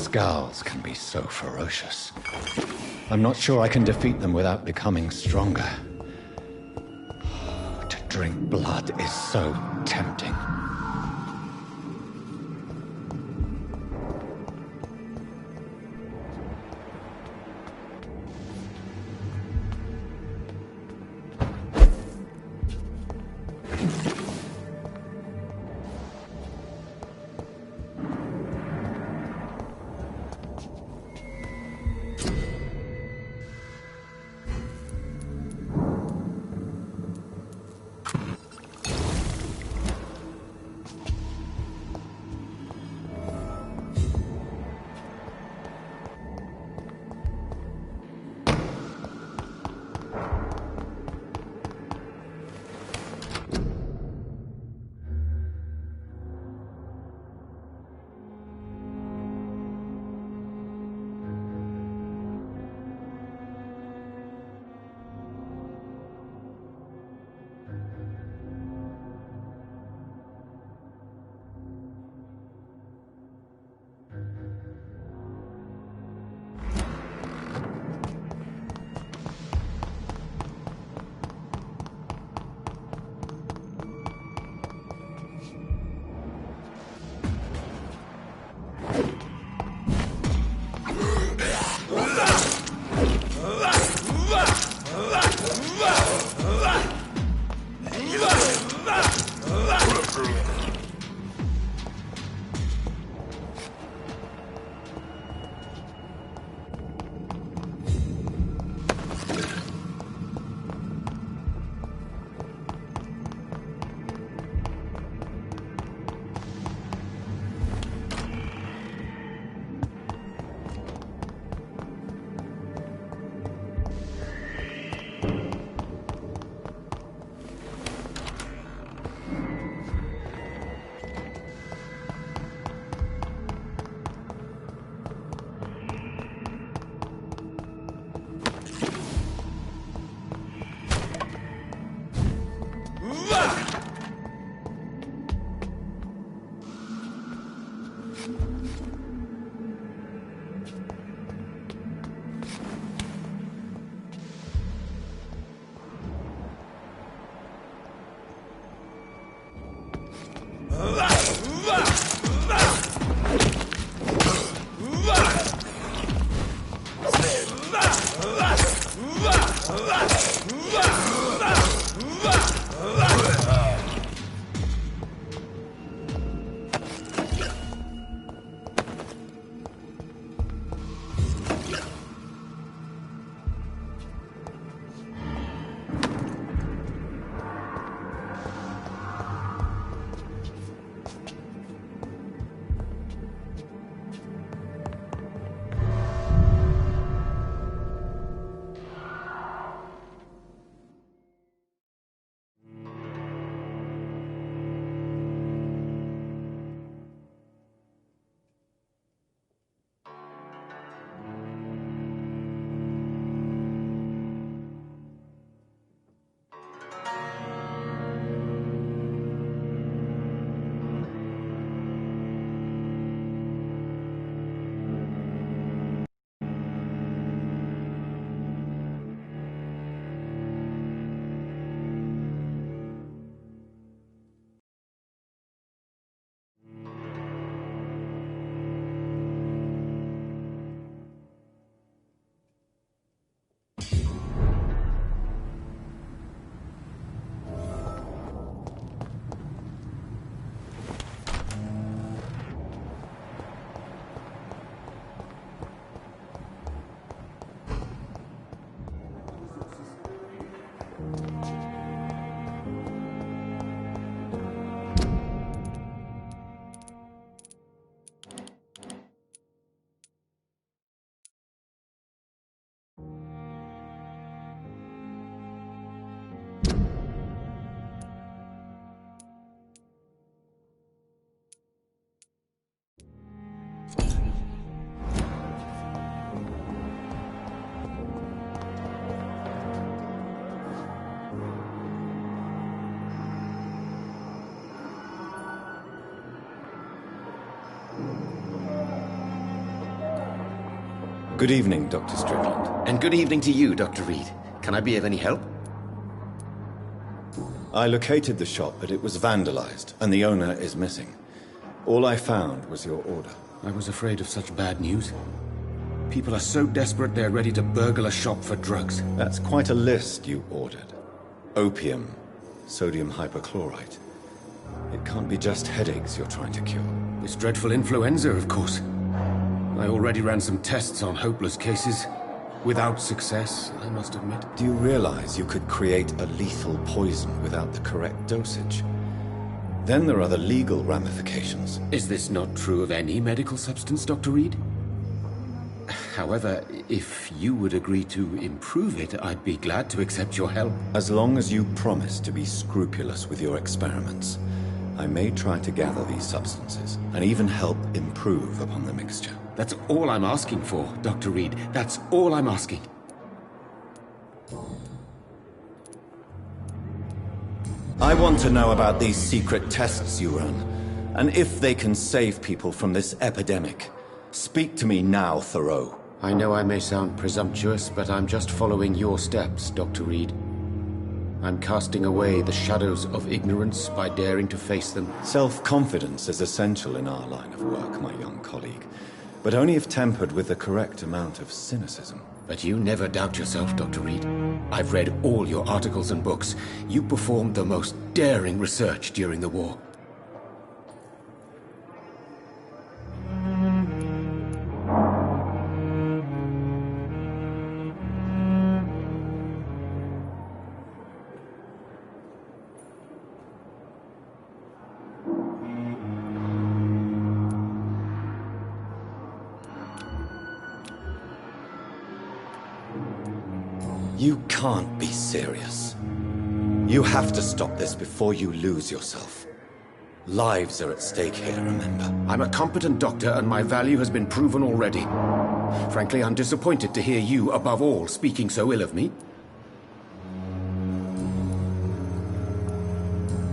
Skulls can be so ferocious. I'm not sure I can defeat them without becoming stronger. To drink blood is so tempting. Good evening, Dr. Strickland. And good evening to you, Dr. Reed. Can I be of any help? I located the shop, but it was vandalized, and the owner is missing. All I found was your order. I was afraid of such bad news. People are so desperate they're ready to burgle a shop for drugs. That's quite a list you ordered. Opium, sodium hypochlorite. It can't be just headaches you're trying to cure. This dreadful influenza, of course. I already ran some tests on hopeless cases. Without success, I must admit. Do you realize you could create a lethal poison without the correct dosage? Then there are the legal ramifications. Is this not true of any medical substance, Dr. Reed? However, if you would agree to improve it, I'd be glad to accept your help. As long as you promise to be scrupulous with your experiments, I may try to gather these substances, and even help improve upon the mixture. That's all I'm asking for, Dr. Reed. That's all I'm asking. I want to know about these secret tests you run, and if they can save people from this epidemic. Speak to me now, Thoreau. I know I may sound presumptuous, but I'm just following your steps, Dr. Reed. I'm casting away the shadows of ignorance by daring to face them. Self-confidence is essential in our line of work, my young colleague, but only if tempered with the correct amount of cynicism. But you never doubt yourself, Dr. Reed. I've read all your articles and books. You performed the most daring research during the war. You can't be serious. You have to stop this before you lose yourself. Lives are at stake here, remember? I'm a competent doctor, and my value has been proven already. Frankly, I'm disappointed to hear you, above all, speaking so ill of me.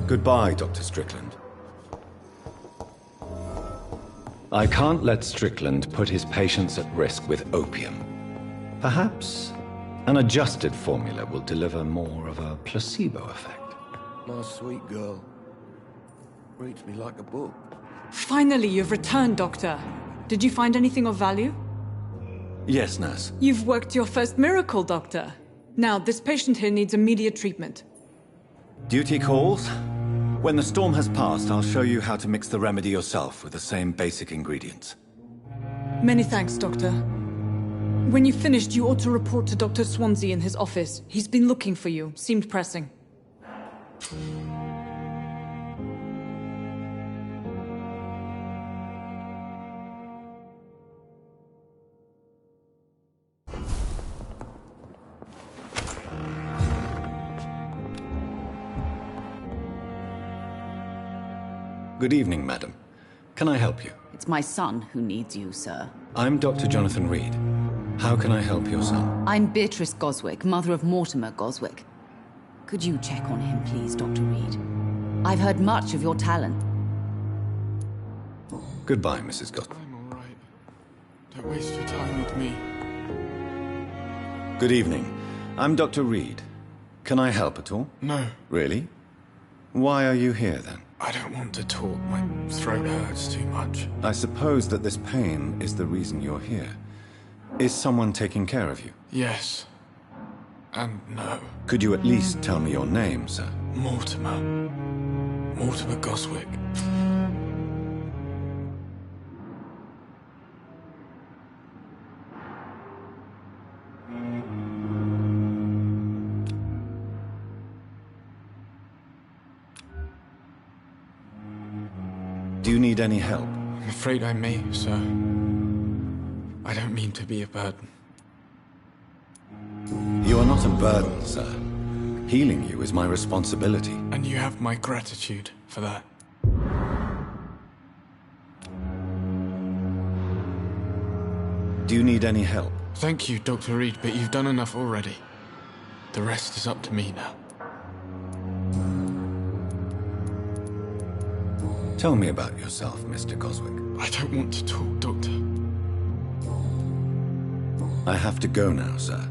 Goodbye, Dr. Strickland. I can't let Strickland put his patients at risk with opium. Perhaps an adjusted formula will deliver more of a placebo effect. My sweet girl. Reads me like a book. Finally, you've returned, Doctor. Did you find anything of value? Yes, nurse. You've worked your first miracle, Doctor. Now, this patient here needs immediate treatment. Duty calls. When the storm has passed, I'll show you how to mix the remedy yourself with the same basic ingredients. Many thanks, Doctor. When you've finished, you ought to report to Dr. Swansea in his office. He's been looking for you. Seemed pressing. Good evening, madam. Can I help you? It's my son who needs you, sir. I'm Dr. Jonathan Reed. How can I help your son? I'm Beatrice Goswick, mother of Mortimer Goswick. Could you check on him, please, Dr. Reed? I've heard much of your talent. Goodbye, Mrs. Goswick. I'm all right. Don't waste your time with me. Good evening. I'm Dr. Reed. Can I help at all? No. Really? Why are you here, then? I don't want to talk. My throat hurts too much. I suppose that this pain is the reason you're here. Is someone taking care of you? Yes. And no. Could you at least tell me your name, sir? Mortimer. Mortimer Goswick. Do you need any help? I'm afraid I may, sir. I don't mean to be a burden. You are not a burden, sir. Healing you is my responsibility. And you have my gratitude for that. Do you need any help? Thank you, Dr. Reed, but you've done enough already. The rest is up to me now. Tell me about yourself, Mr. Goswick. I don't want to talk, Doctor. I have to go now, sir.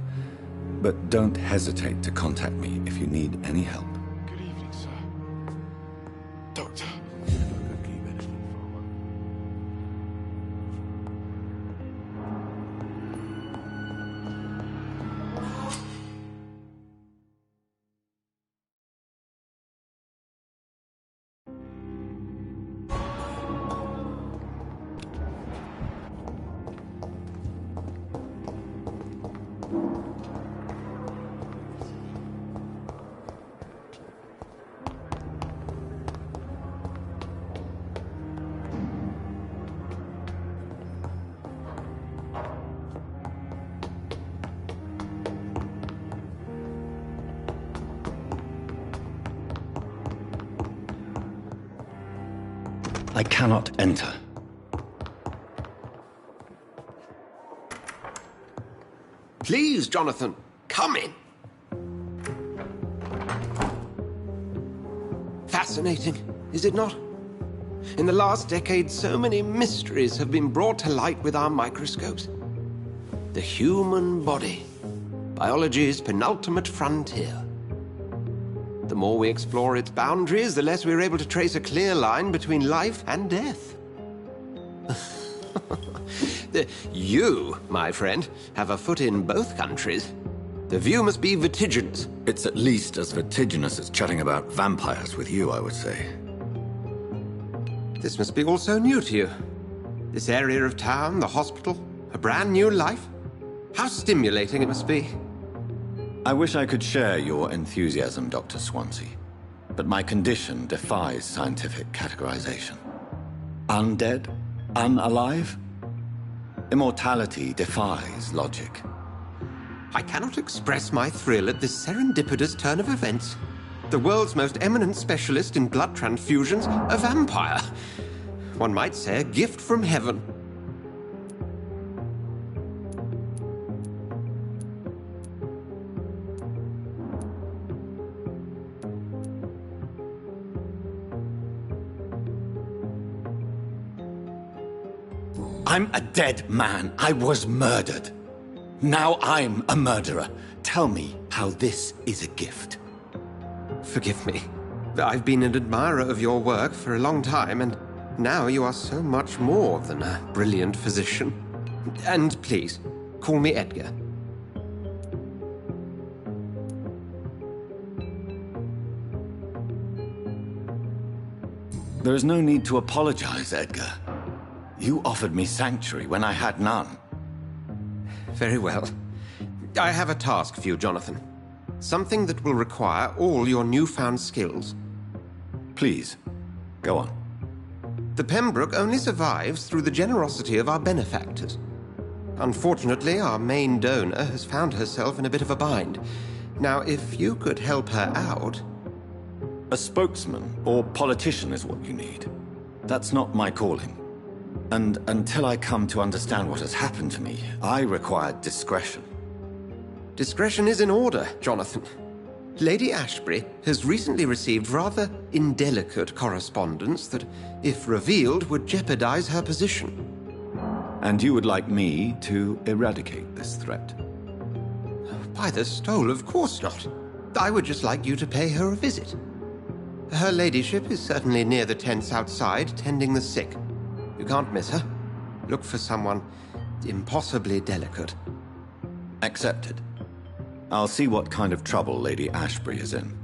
But don't hesitate to contact me if you need any help. Good evening, sir. Doctor. I cannot enter. Please, Jonathan, come in. Fascinating, is it not? In the last decade, so many mysteries have been brought to light with our microscopes. The human body, biology's penultimate frontier. The more we explore its boundaries, the less we're able to trace a clear line between life and death. You, my friend, have a foot in both countries. The view must be vertiginous. It's at least as vertiginous as chatting about vampires with you, I would say. This must be all so new to you. This area of town, the hospital, a brand new life. How stimulating it must be. I wish I could share your enthusiasm, Dr. Swansea, but my condition defies scientific categorization. Undead? Unalive? Immortality defies logic. I cannot express my thrill at this serendipitous turn of events. The world's most eminent specialist in blood transfusions, a vampire. One might say a gift from heaven. I'm a dead man. I was murdered. Now I'm a murderer. Tell me how this is a gift. Forgive me. I've been an admirer of your work for a long time, and now you are so much more than a brilliant physician. And please, call me Edgar. There is no need to apologize, Edgar. You offered me sanctuary when I had none. Very well. I have a task for you, Jonathan. Something that will require all your newfound skills. Please, go on. The Pembroke only survives through the generosity of our benefactors. Unfortunately, our main donor has found herself in a bit of a bind. Now, if you could help her out... A spokesman or politician is what you need. That's not my calling. And until I come to understand what has happened to me, I require discretion. Discretion is in order, Jonathan. Lady Ashbury has recently received rather indelicate correspondence that, if revealed, would jeopardize her position. And you would like me to eradicate this threat? By the stole, of course not. I would just like you to pay her a visit. Her ladyship is certainly near the tents outside, tending the sick. You can't miss her. Look for someone impossibly delicate. Accepted. I'll see what kind of trouble Lady Ashbury is in.